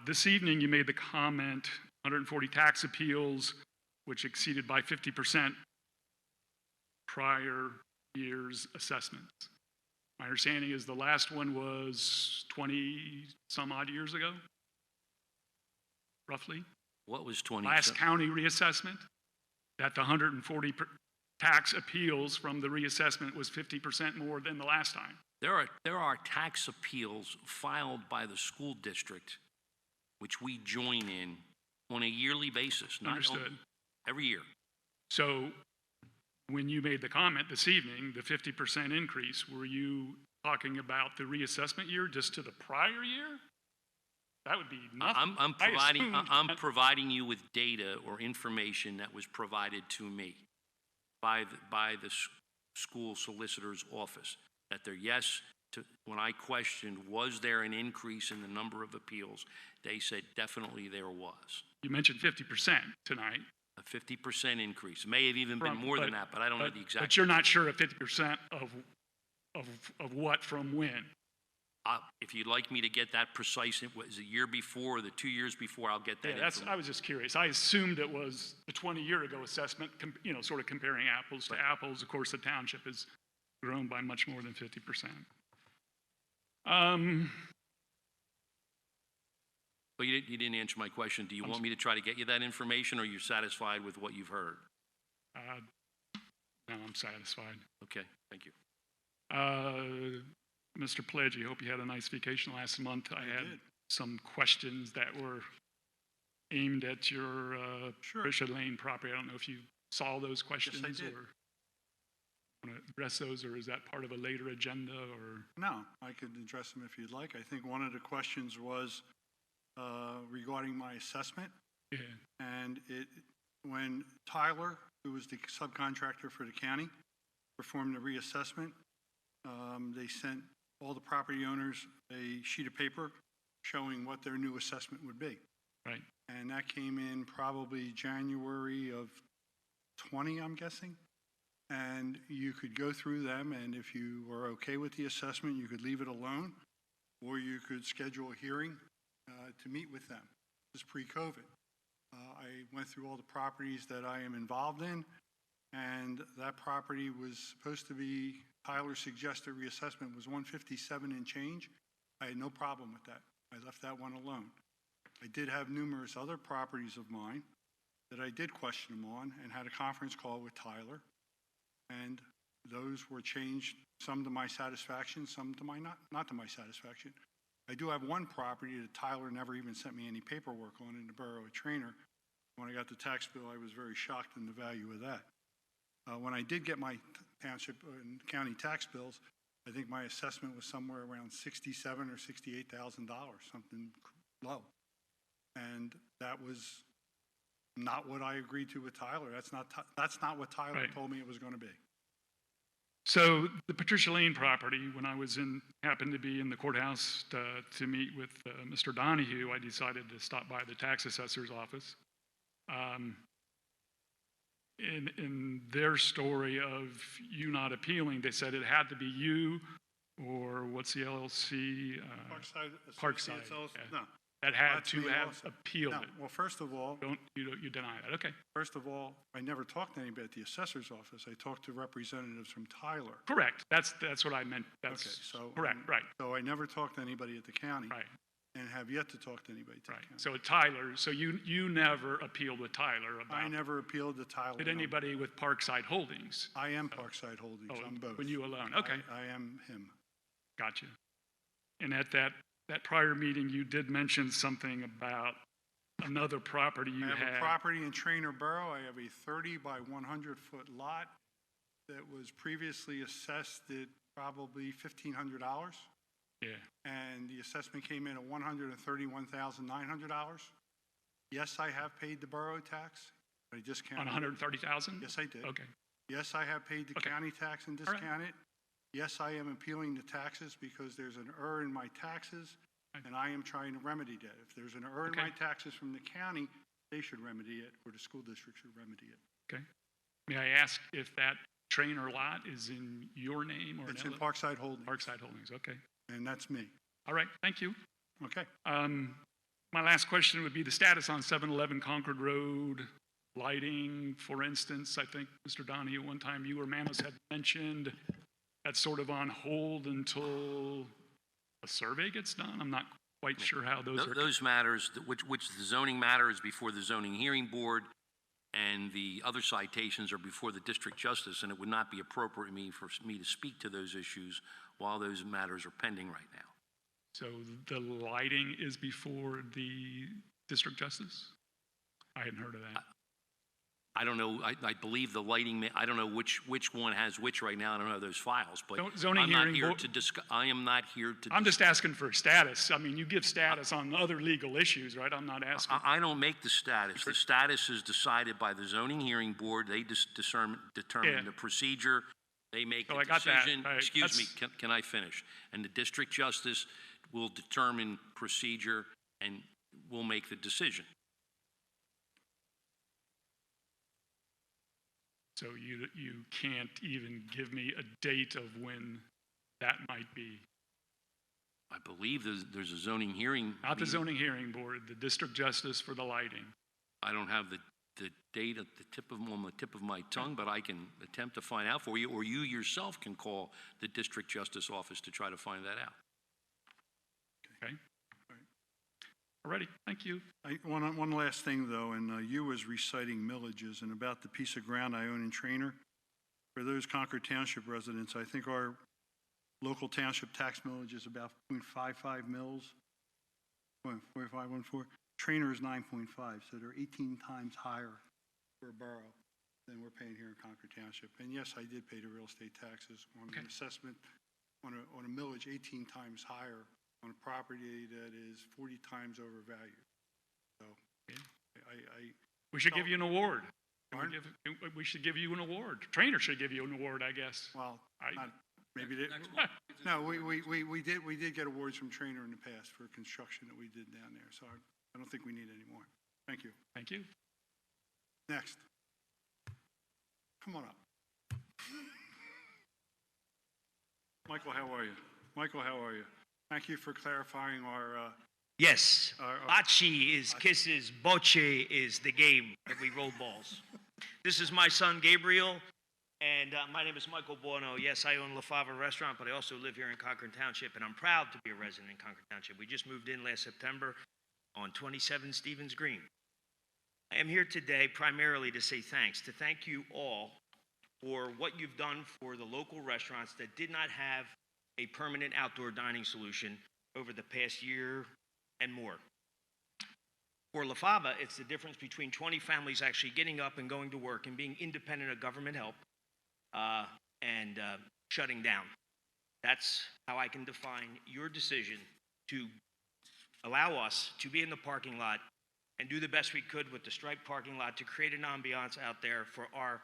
This evening you made the comment 140 tax appeals, which exceeded by 50% prior year's assessments. My understanding is the last one was 20 some odd years ago, roughly. What was 20? Last county reassessment, that the 140 tax appeals from the reassessment was 50% more than the last time. There are tax appeals filed by the school district, which we join in on a yearly basis, not Understood. every year. So when you made the comment this evening, the 50% increase, were you talking about the reassessment year just to the prior year? That would be nothing. I'm providing you with data or information that was provided to me by the school solicitor's office. That when I questioned, was there an increase in the number of appeals, they said definitely there was. You mentioned 50% tonight. A 50% increase. It may have even been more than that, but I don't know the exact. But you're not sure of 50% of what from when? If you'd like me to get that precise, it was a year before or the 2 years before, I'll get that. Yeah, I was just curious. I assumed it was the 20-year ago assessment, sort of comparing apples to apples. Of course, the township has grown by much more than 50%. But you didn't answer my question. Do you want me to try to get you that information, or are you satisfied with what you've heard? No, I'm satisfied. Okay, thank you. Mr. Pledge, I hope you had a nice vacation last month. I had some questions that were aimed at your Bishop Lane property. I don't know if you saw those questions. Yes, I did. Or want to address those, or is that part of a later agenda? Or No, I could address them if you'd like. I think one of the questions was regarding my assessment. Yeah. And when Tyler, who was the subcontractor for the county, performed the reassessment, they sent all the property owners a sheet of paper showing what their new assessment would be. Right. And that came in probably January of 20, I'm guessing. And you could go through them, and if you were okay with the assessment, you could leave it alone, or you could schedule a hearing to meet with them. This is pre-COVID. I went through all the properties that I am involved in, and that property was supposed to be, Tyler's suggested reassessment was 157 and change. I had no problem with that. I left that one alone. I did have numerous other properties of mine that I did question them on and had a conference call with Tyler, and those were changed, some to my satisfaction, some to my not to my satisfaction. I do have one property that Tyler never even sent me any paperwork on in the borough of Trainer. When I got the tax bill, I was very shocked in the value of that. When I did get my township and county tax bills, I think my assessment was somewhere around $67,000 or $68,000, something low. And that was not what I agreed to with Tyler. That's not what Tyler told me it was going to be. So the Patricia Lane property, when I happened to be in the courthouse to meet with Mr. Donahue, I decided to stop by the tax assessor's office. In their story of you not appealing, they said it had to be you or what's the LLC? Parkside. No. That had to have appealed it. Well, first of all, you deny that. Okay. First of all, I never talked to anybody at the assessor's office. I talked to representatives from Tyler. Correct. That's what I meant. Okay, so correct. Right. So I never talked to anybody at the county. Right. And have yet to talk to anybody at the county. So Tyler, so you never appealed with Tyler about. I never appealed to Tyler. Did anybody with Parkside Holdings? I am Parkside Holdings. I'm both. When you alone. Okay. I am him. Gotcha. And at that prior meeting, you did mention something about another property you had. I have a property in Trainer Borough. I have a 30 by 100 foot lot that was previously assessed at probably $1,500. Yeah. And the assessment came in at $131,900. Yes, I have paid the borough tax. I discounted. On $130,000? Yes, I did. Okay. Yes, I have paid the county tax and discounted. Yes, I am appealing the taxes because there's an error in my taxes, and I am trying to remedy that. If there's an error in my taxes from the county, they should remedy it, or the school district should remedy it. Okay. May I ask if that Trainer lot is in your name or it's in Parkside Holdings. Parkside Holdings. Okay. And that's me. All right. Thank you. Okay. My last question would be the status on 711 Concord Road lighting, for instance. I think, Mr. Donahue, one time you or Manos had mentioned that's sort of on hold until a survey gets done. I'm not quite sure how those are. Those matters, which the zoning matter is before the zoning hearing board. and the other citations are before the district justice, and it would not be appropriate for me to speak to those issues while those matters are pending right now. So the lighting is before the district justice? I hadn't heard of that. I don't know, I believe the lighting, I don't know which one has which right now, I don't know those files, but Zoning I'm not hearing here board- to discuss, I am not here to. I'm just asking for status. I mean, you give status on other legal issues, right? I'm not asking. I don't make the status. The status is decided by the zoning hearing board. They determine Yeah. the procedure. They make So the I got that. decision. All right, Excuse me, that's- can I finish? And the district justice will determine procedure and will make the decision. So you can't even give me a date of when that might be? I believe there's a zoning hearing. Not the meeting. zoning hearing board, the district justice for the lighting. I don't have the date on the tip of my tongue, but I can attempt to find out for you, or you yourself can call the district justice office to try to find that out. Okay? All righty, thank you. One last thing, though, and you was reciting millages, and about the piece of ground I own in Trainer. For those Concord Township residents, I think our local township tax millage is about 0.55 mils, 0.4514. Trainer is 9.5, so they're 18 times higher for a borough than we're paying here in Concord Township. And yes, I did pay the real estate taxes on an assessment, on a millage 18 times higher on a property that is 40 times overvalued. So We should give you an award. Pardon? We should give you an award. Trainer should give you an award, I guess. Well, maybe they, no, we did get awards from Trainer in the past for construction that we did down there. So I don't think we need any more. Thank you. Thank you. Next. Come on up. Michael, how are you? Michael, how are you? Thank you for clarifying our, Yes. Bocce is kisses, bocce is the game that we roll balls. This is my son, Gabriel, and my name is Michael Buono. Yes, I own La Fava Restaurant, but I also live here in Concord Township, and I'm proud to be a resident in Concord Township. We just moved in last September on 27 Stevens Green. I am here today primarily to say thanks, to thank you all for what you've done for the local restaurants that did not have a permanent outdoor dining solution over the past year and more. For La Fava, it's the difference between 20 families actually getting up and going to work and being independent of government help and shutting down. That's how I can define your decision to allow us to be in the parking lot and do the best we could with the striped parking lot to create an ambiance out there for our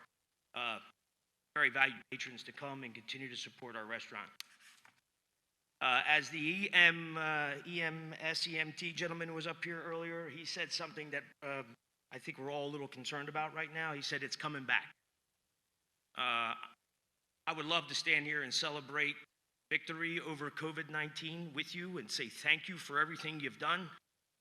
very valued patrons to come and continue to support our restaurant. As the EMT gentleman was up here earlier, he said something that I think we're all a little concerned about right now. He said it's coming back. I would love to stand here and celebrate victory over COVID-19 with you and say thank you for everything you've done.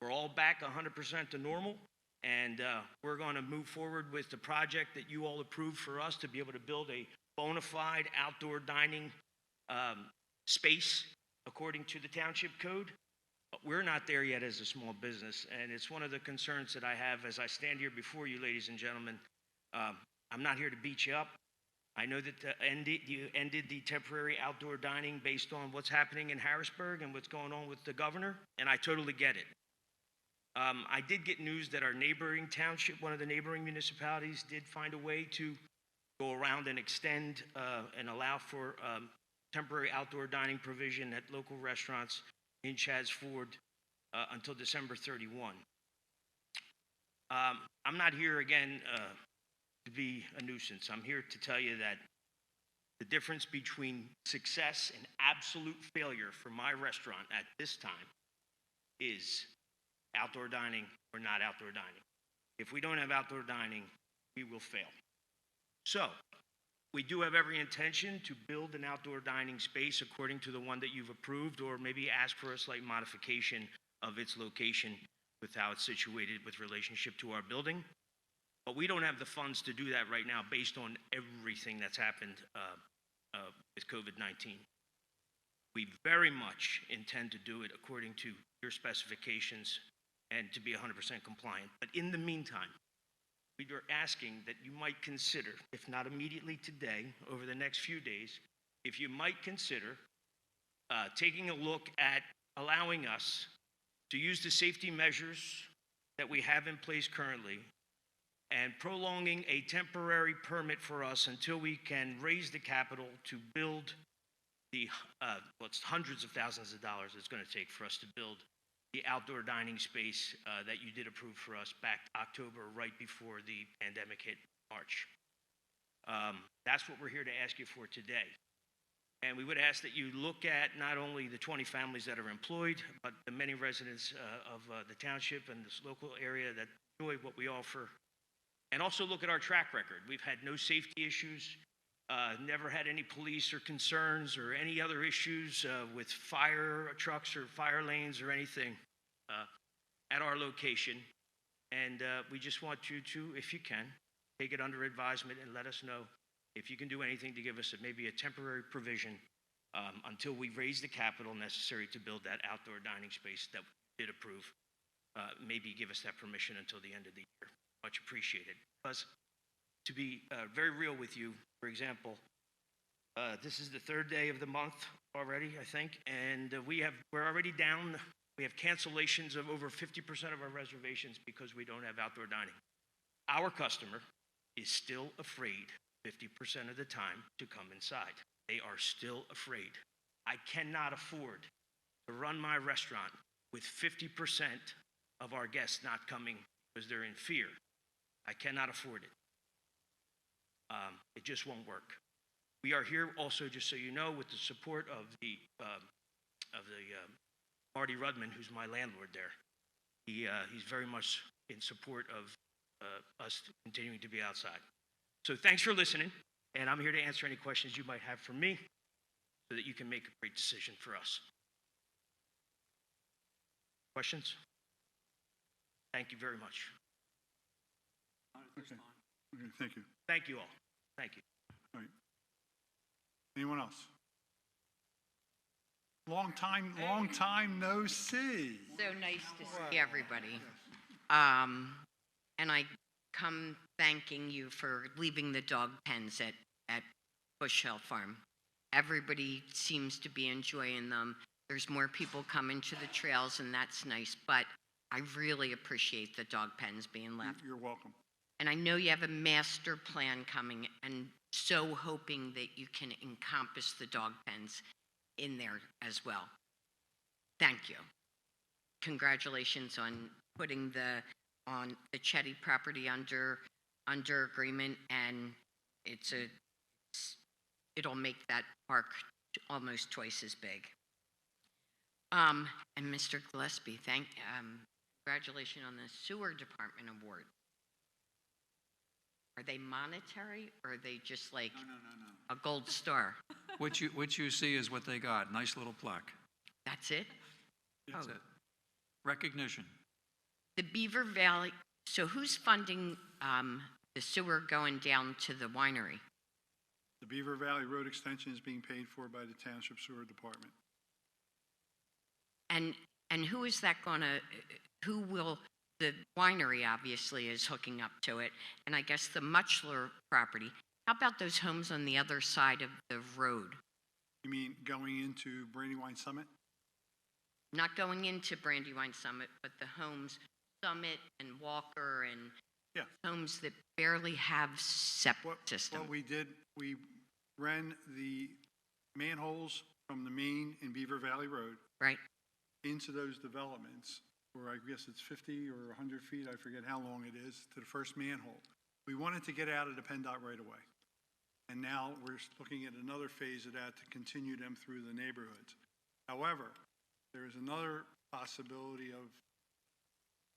We're all back 100% to normal, and we're going to move forward with the project that you all approved for us to be able to build a bona fide outdoor dining space according to the township code. But we're not there yet as a small business, and it's one of the concerns that I have as I stand here before you, ladies and gentlemen. I'm not here to beat you up. I know that you ended the temporary outdoor dining based on what's happening in Harrisburg and what's going on with the governor, and I totally get it. I did get news that our neighboring township, one of the neighboring municipalities, did find a way to go around and extend and allow for temporary outdoor dining provision at local restaurants in Chadds Ford until December 31. I'm not here again to be a nuisance. I'm here to tell you that the difference between success and absolute failure for my restaurant at this time is outdoor dining or not outdoor dining. If we don't have outdoor dining, we will fail. So, we do have every intention to build an outdoor dining space according to the one that you've approved, or maybe ask for a slight modification of its location with how it's situated with relationship to our building. But we don't have the funds to do that right now based on everything that's happened with COVID-19. We very much intend to do it according to your specifications and to be 100% compliant. But in the meantime, we are asking that you might consider, if not immediately today, over the next few days, if you might consider taking a look at allowing us to use the safety measures that we have in place currently and prolonging a temporary permit for us until we can raise the capital to build the, it's hundreds of thousands of dollars it's going to take for us to build the outdoor dining space that you did approve for us back October, right before the pandemic hit March. That's what we're here to ask you for today. And we would ask that you look at not only the 20 families that are employed, but the many residents of the township and this local area that enjoy what we offer. And also look at our track record. We've had no safety issues, never had any police or concerns or any other issues with fire trucks or fire lanes or anything at our location. And we just want you to, if you can, take it under advisement and let us know if you can do anything to give us maybe a temporary provision until we raise the capital necessary to build that outdoor dining space that we did approve. Maybe give us that permission until the end of the year. Much appreciated. Because to be very real with you, for example, this is the third day of the month already, I think, and we're already down. We have cancellations of over 50% of our reservations because we don't have outdoor dining. Our customer is still afraid 50% of the time to come inside. They are still afraid. I cannot afford to run my restaurant with 50% of our guests not coming because they're in fear. I cannot afford it. It just won't work. We are here also, just so you know, with the support of the Marty Rudman, who's my landlord there. He's very much in support of us continuing to be outside. So thanks for listening, and I'm here to answer any questions you might have for me so that you can make a great decision for us. Questions? Thank you very much. Okay, thank you. Thank you all. Thank you. All right. Anyone else? Long time no see. So nice to see everybody. And I come thanking you for leaving the dog pens at Bush Hill Farm. Everybody seems to be enjoying them. There's more people coming to the trails, and that's nice, but I really appreciate the dog pens being left. You're welcome. And I know you have a master plan coming, and so hoping that you can encompass the dog pens in there as well. Thank you. Congratulations on putting the Chetty property under agreement, and it'll make that park almost twice as big. And Mr. Gillespie, congratulations on the sewer department award. Are they monetary, or are they just like a gold star? What you see is what they got. Nice little plaque. That's it? That's it. Recognition. The Beaver Valley, so who's funding the sewer going down to the winery? The Beaver Valley Road extension is being paid for by the Township Sewer Department. And who is that who will, the winery obviously is hooking up to it, and I guess the Muchler property. How about those homes on the other side of the road? You mean going into Brandywine Summit? Not going into Brandywine Summit, but the homes, Summit and Walker, and homes that barely have septic system. What we did, we ran the manholes from the main in Beaver Valley Road into those developments, where I guess it's 50 or 100 feet, I forget how long it is, to the first manhole. We wanted to get out of the PennDOT right away. And now we're looking at another phase of that to continue them through the neighborhoods. However, there's another possibility of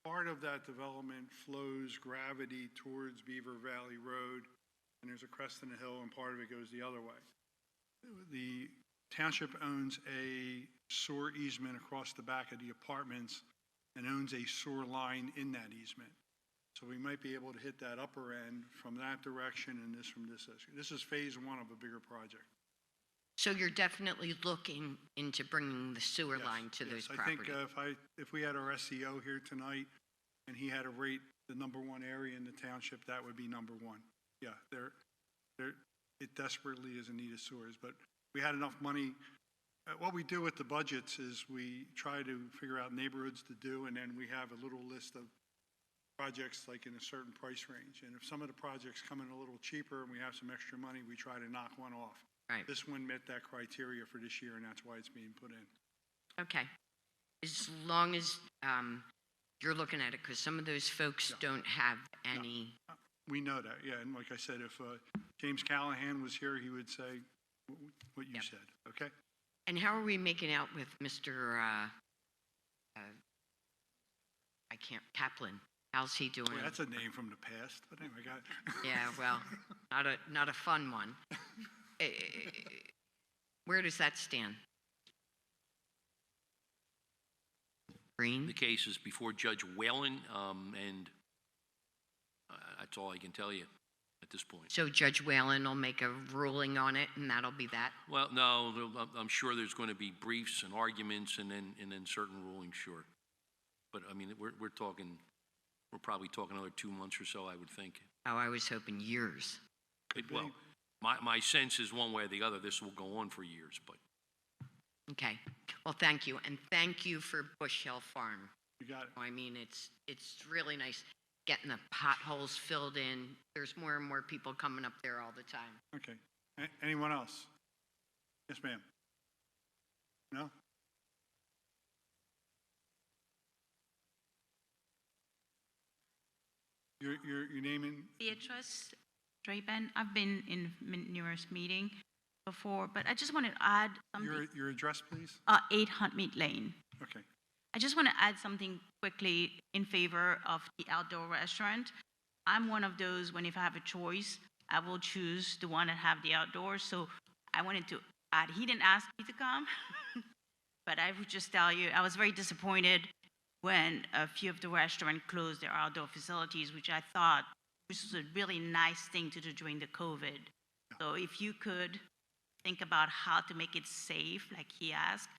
part of that development flows gravity towards Beaver Valley Road, and there's a crest in the hill, and part of it goes the other way. The township owns a sewer easement across the back of the apartments and owns a sewer line in that easement. So we might be able to hit that upper end from that direction and this from this. This is phase one of a bigger project. So you're definitely looking into bringing the sewer line to those properties? I think if we had our SEO here tonight and he had a rate the number one area in the township, that would be number one. Yeah, it desperately is in need of sewers, but we had enough money. What we do with the budgets is we try to figure out neighborhoods to do, and then we have a little list of projects like in a certain price range. And if some of the projects come in a little cheaper and we have some extra money, we try to knock one off. Right. This one met that criteria for this year, and that's why it's being put in. Okay. As long as you're looking at it, because some of those folks don't have any. We know that, yeah. And like I said, if James Callahan was here, he would say what you said, okay? And how are we making out with Mr. Kaplan? How's he doing? Well, that's a name from the past, but anyway, got it. Yeah, well, not a fun one. Where does that stand? Green? The case is before Judge Whalen, and that's all I can tell you at this point. So Judge Whalen will make a ruling on it, and that'll be that? Well, no, I'm sure there's going to be briefs and arguments, and then certain rulings, sure. But I mean, we're probably talking another 2 months or so, I would think. Oh, I was hoping years. Well, my sense is one way or the other, this will go on for years, but. Okay. Well, thank you, and thank you for Bush Hill Farm. You got it. I mean, it's really nice getting the potholes filled in. There's more and more people coming up there all the time. Okay. Anyone else? Yes, ma'am. No? Your name and Beatrice Drapen. I've been in numerous meetings before, but I just want to add something. Your address, please? 8 Huntmead Lane. Okay. I just want to add something quickly in favor of the outdoor restaurant. I'm one of those, when if I have a choice, I will choose the one that have the outdoors. So I wanted to add, he didn't ask me to come, but I would just tell you, I was very disappointed when a few of the restaurants closed their outdoor facilities, which I thought this was a really nice thing to do during the COVID. So if you could think about how to make it safe, like he asked,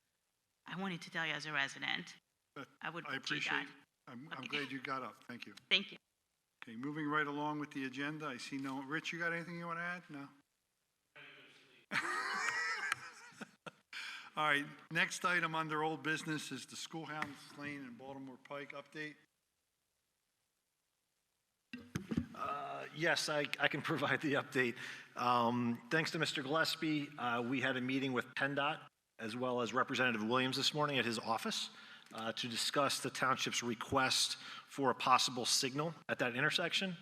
I wanted to tell you as a resident, I would appreciate it. I'm glad you got up. Thank you. Thank you. Okay, moving right along with the agenda. I see no. Rich, you got anything you want to add? No? All right, next item under old business is the Schoolhouse Lane and Baltimore Pike update. Yes, I can provide the update. Thanks to Mr. Gillespie, we had a meeting with PennDOT as well as Representative Williams this morning at his office to discuss the township's request for a possible signal at that intersection.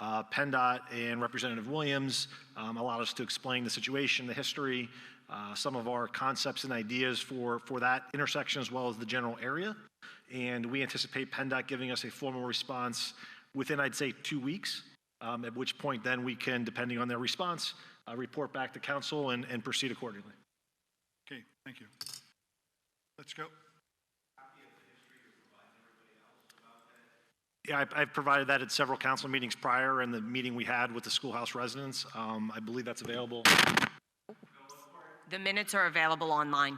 PennDOT and Representative Williams allowed us to explain the situation, the history, some of our concepts and ideas for that intersection as well as the general area. And we anticipate PennDOT giving us a formal response within, I'd say, 2 weeks, at which point then we can, depending on their response, report back to council and proceed accordingly. Okay, thank you. Let's go. Yeah, I've provided that at several council meetings prior and the meeting we had with the schoolhouse residents. I believe that's available. The minutes are available online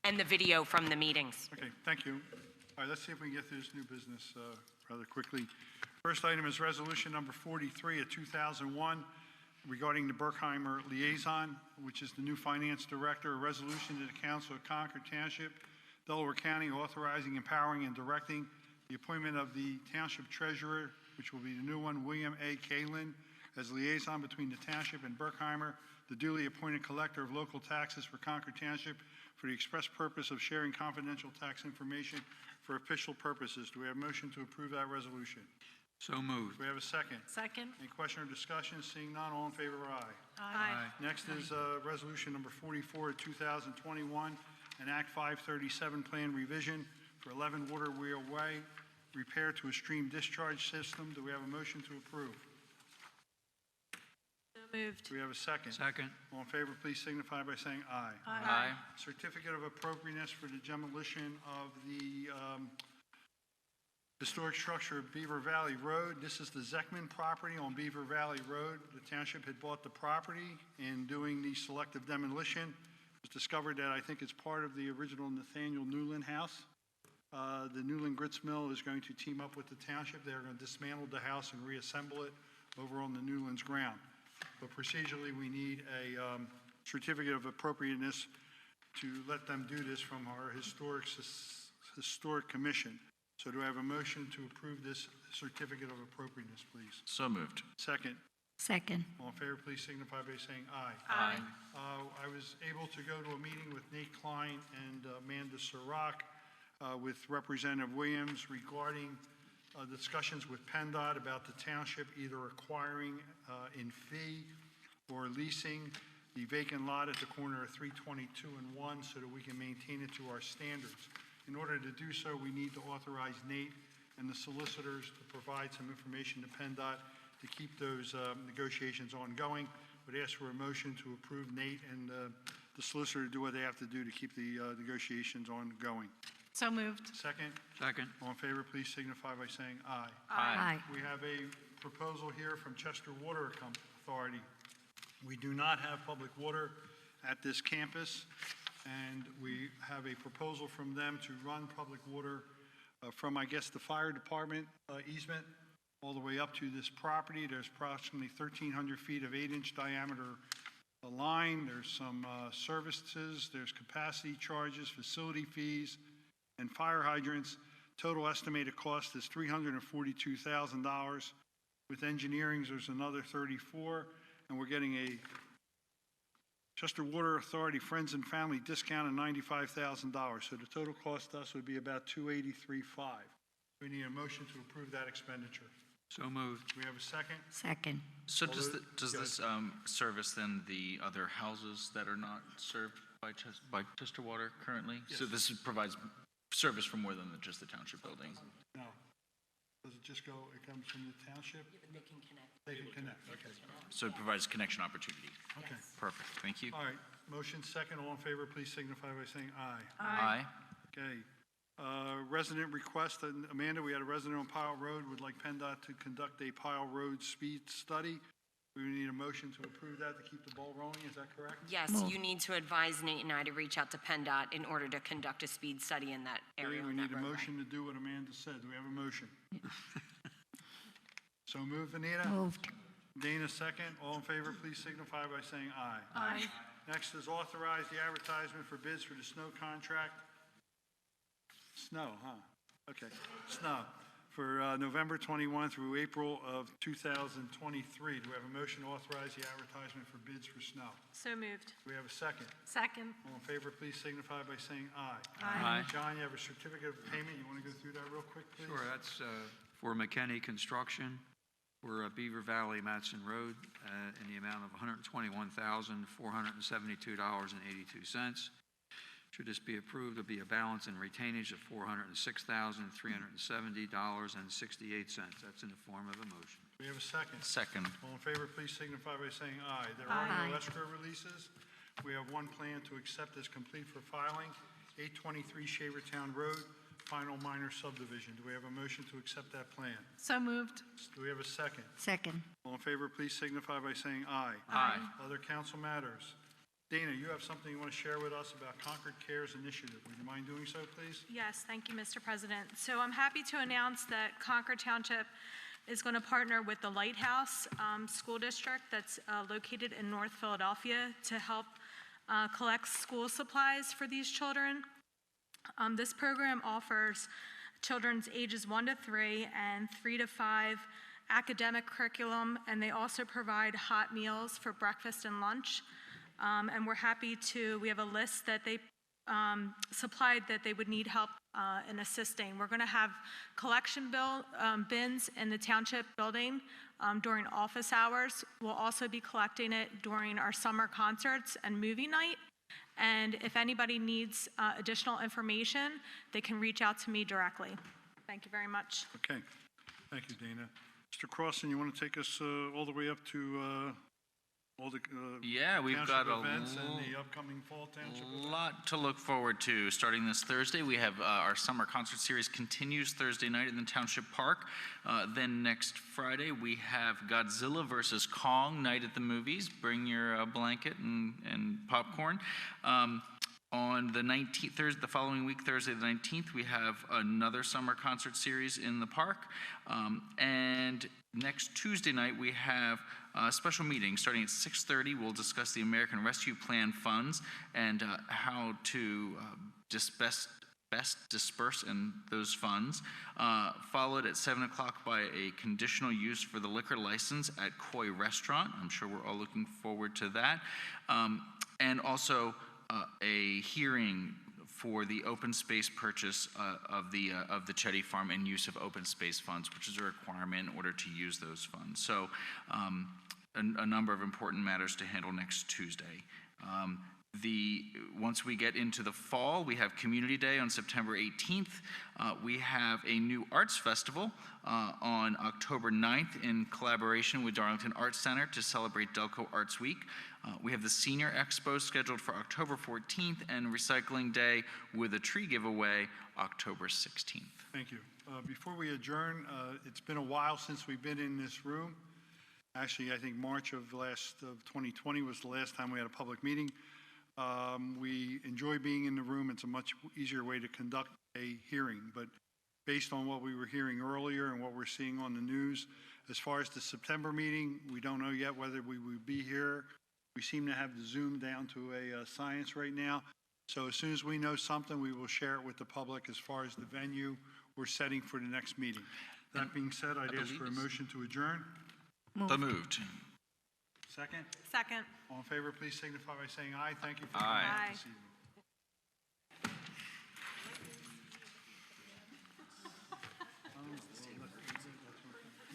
and the video from the meetings. Okay, thank you. All right, let's see if we can get through this new business rather quickly. First item is resolution number 43 of 2001 regarding the Berkheimer liaison, which is the new finance director, a resolution to the Council of Concord Township, Delaware County, authorizing, empowering, and directing the appointment of the township treasurer, which will be the new one, William A. Kalin, as liaison between the township and Berkheimer, the duly appointed collector of local taxes for Concord Township, for the express purpose of sharing confidential tax information for official purposes. Do we have a motion to approve that resolution? So moved. Do we have a second? Second. Any question or discussion? Seeing none, all in favor, aye. Aye. Next is resolution number 44 of 2021, an Act 537 plan revision for 11 Waterwheel Way, repair to a stream discharge system. Do we have a motion to approve? Moved. Do we have a second? Second. All in favor, please signify by saying aye. Aye. Certificate of appropriateness for the demolition of the historic structure of Beaver Valley Road. This is the Zeckman property on Beaver Valley Road. The township had bought the property in doing the selective demolition. It was discovered that I think it's part of the original Nathaniel Newland house. The Newland Grits Mill is going to team up with the township. They're going to dismantle the house and reassemble it over on the Newlands ground. But procedurally, we need a certificate of appropriateness to let them do this from our historic commission. So do I have a motion to approve this certificate of appropriateness, please? So moved. Second. Second. All in favor, please signify by saying aye. Aye. I was able to go to a meeting with Nate Klein and Amanda Sirach with Representative Williams regarding discussions with PennDOT about the township either acquiring in fee or leasing the vacant lot at the corner of 322 and 1 so that we can maintain it to our standards. In order to do so, we need to authorize Nate and the solicitors to provide some information to PennDOT to keep those negotiations ongoing. Would ask for a motion to approve Nate and the solicitor to do what they have to do to keep the negotiations ongoing. So moved. Second? Second. All in favor, please signify by saying aye. Aye. We have a proposal here from Chester Water Authority. We do not have public water at this campus, and we have a proposal from them to run public water from, I guess, the fire department easement all the way up to this property. There's approximately 1,300 feet of 8-inch diameter line. There's some services, there's capacity charges, facility fees, and fire hydrants. Total estimated cost is $342,000. With engineering, there's another $34,000, and we're getting a Chester Water Authority Friends and Family discount of $95,000. So the total cost to us would be about $283,500. We need a motion to approve that expenditure. So moved. Do we have a second? Second. So All does, those- does go this service then the other houses that are not served by Chester Water currently? So Yes. this provides service for more than just the township building? No. Does it just go, it comes from the township? They can connect. They can connect, okay. So it provides connection opportunity. Okay. Perfect, thank you. All right, motion second, all in favor, please signify by saying aye. Aye. Okay. Resident request, Amanda, we had a resident on Pile Road, would like PennDOT to conduct a Pile Road speed study. We need a motion to approve that to keep the ball rolling, is that correct? Yes, you need to advise Nate and I to reach out to PennDOT in order to conduct a speed study in that area. We on need that a roadway. motion to do what Amanda said. Do we have a motion? So move, Anita? Moved. Dana, second. All in favor, please signify by saying aye. Aye. Next is authorize the advertisement for bids for the snow contract. Snow, huh? Okay, snow. For November 21 through April of 2023. Do we have a motion to authorize the advertisement for bids for snow? So moved. Do we have a second? Second. All in favor, please signify by saying aye. Aye. John, you have a certificate of payment. You want to go through that real quick, please? Sure, that's for McKinney Construction for Beaver Valley Matson Road in the amount of $121,472.82. Should this be approved, there'll be a balance in retainage of $406,370.68. That's in the form of a motion. Do we have a second? Second. All in favor, please signify by saying aye. There Aye. are no escrow releases. We have one plan to accept as complete for filing, 823 Shavertown Road, final minor subdivision. Do we have a motion to accept that plan? So moved. Do we have a second? Second. All in favor, please signify by saying aye. Aye. Other council matters. Dana, you have something you want to share with us about Concord Cares Initiative. Would you mind doing so, please? Yes, thank you, Mr. President. So I'm happy to announce that Concord Township is going to partner with the Lighthouse School District that's located in North Philadelphia to help collect school supplies for these children. This program offers children's ages 1 to 3 and 3 to 5 academic curriculum, and they also provide hot meals for breakfast and lunch. And we're happy to, we have a list that they supplied that they would need help in assisting. We're going to have collection bins in the township building during office hours. We'll also be collecting it during our summer concerts and movie night. And if anybody needs additional information, they can reach out to me directly. Thank you very much. Okay. Thank you, Dana. Mr. Crossan, you want to take us all the way up to all the Yeah, we've township got a events and the upcoming fall township events? lot to look forward to. Starting this Thursday, we have our summer concert series continues Thursday night in the Township Park. Then next Friday, we have Godzilla versus Kong night at the movies. Bring your blanket and popcorn. On the 19th, Thursday, the following week, Thursday the 19th, we have another summer concert series in the park. And next Tuesday night, we have a special meeting starting at 6:30. We'll discuss the American Rescue Plan funds and how to best disperse in those funds. Followed at 7 o'clock by a conditional use for the liquor license at Koi Restaurant. I'm sure we're all looking forward to that. And also a hearing for the open space purchase of the Chetty Farm and use of open space funds, which is a requirement in order to use those funds. So a number of important matters to handle next Tuesday. Once we get into the fall, we have Community Day on September 18th. We have a new arts festival on October 9th in collaboration with Darlington Arts Center to celebrate Delco Arts Week. We have the Senior Expo scheduled for October 14th and Recycling Day with a tree giveaway October 16th. Thank you. Before we adjourn, it's been a while since we've been in this room. Actually, I think March of 2020 was the last time we had a public meeting. We enjoy being in the room. It's a much easier way to conduct a hearing. But based on what we were hearing earlier and what we're seeing on the news, as far as the September meeting, we don't know yet whether we would be here. We seem to have the Zoom down to a science right now. So as soon as we know something, we will share it with the public as far as the venue we're setting for the next meeting. That being said, I'd ask for a motion to adjourn. So moved. Second? Second. All in favor, please signify by saying aye. Thank you for Aye. coming out this evening.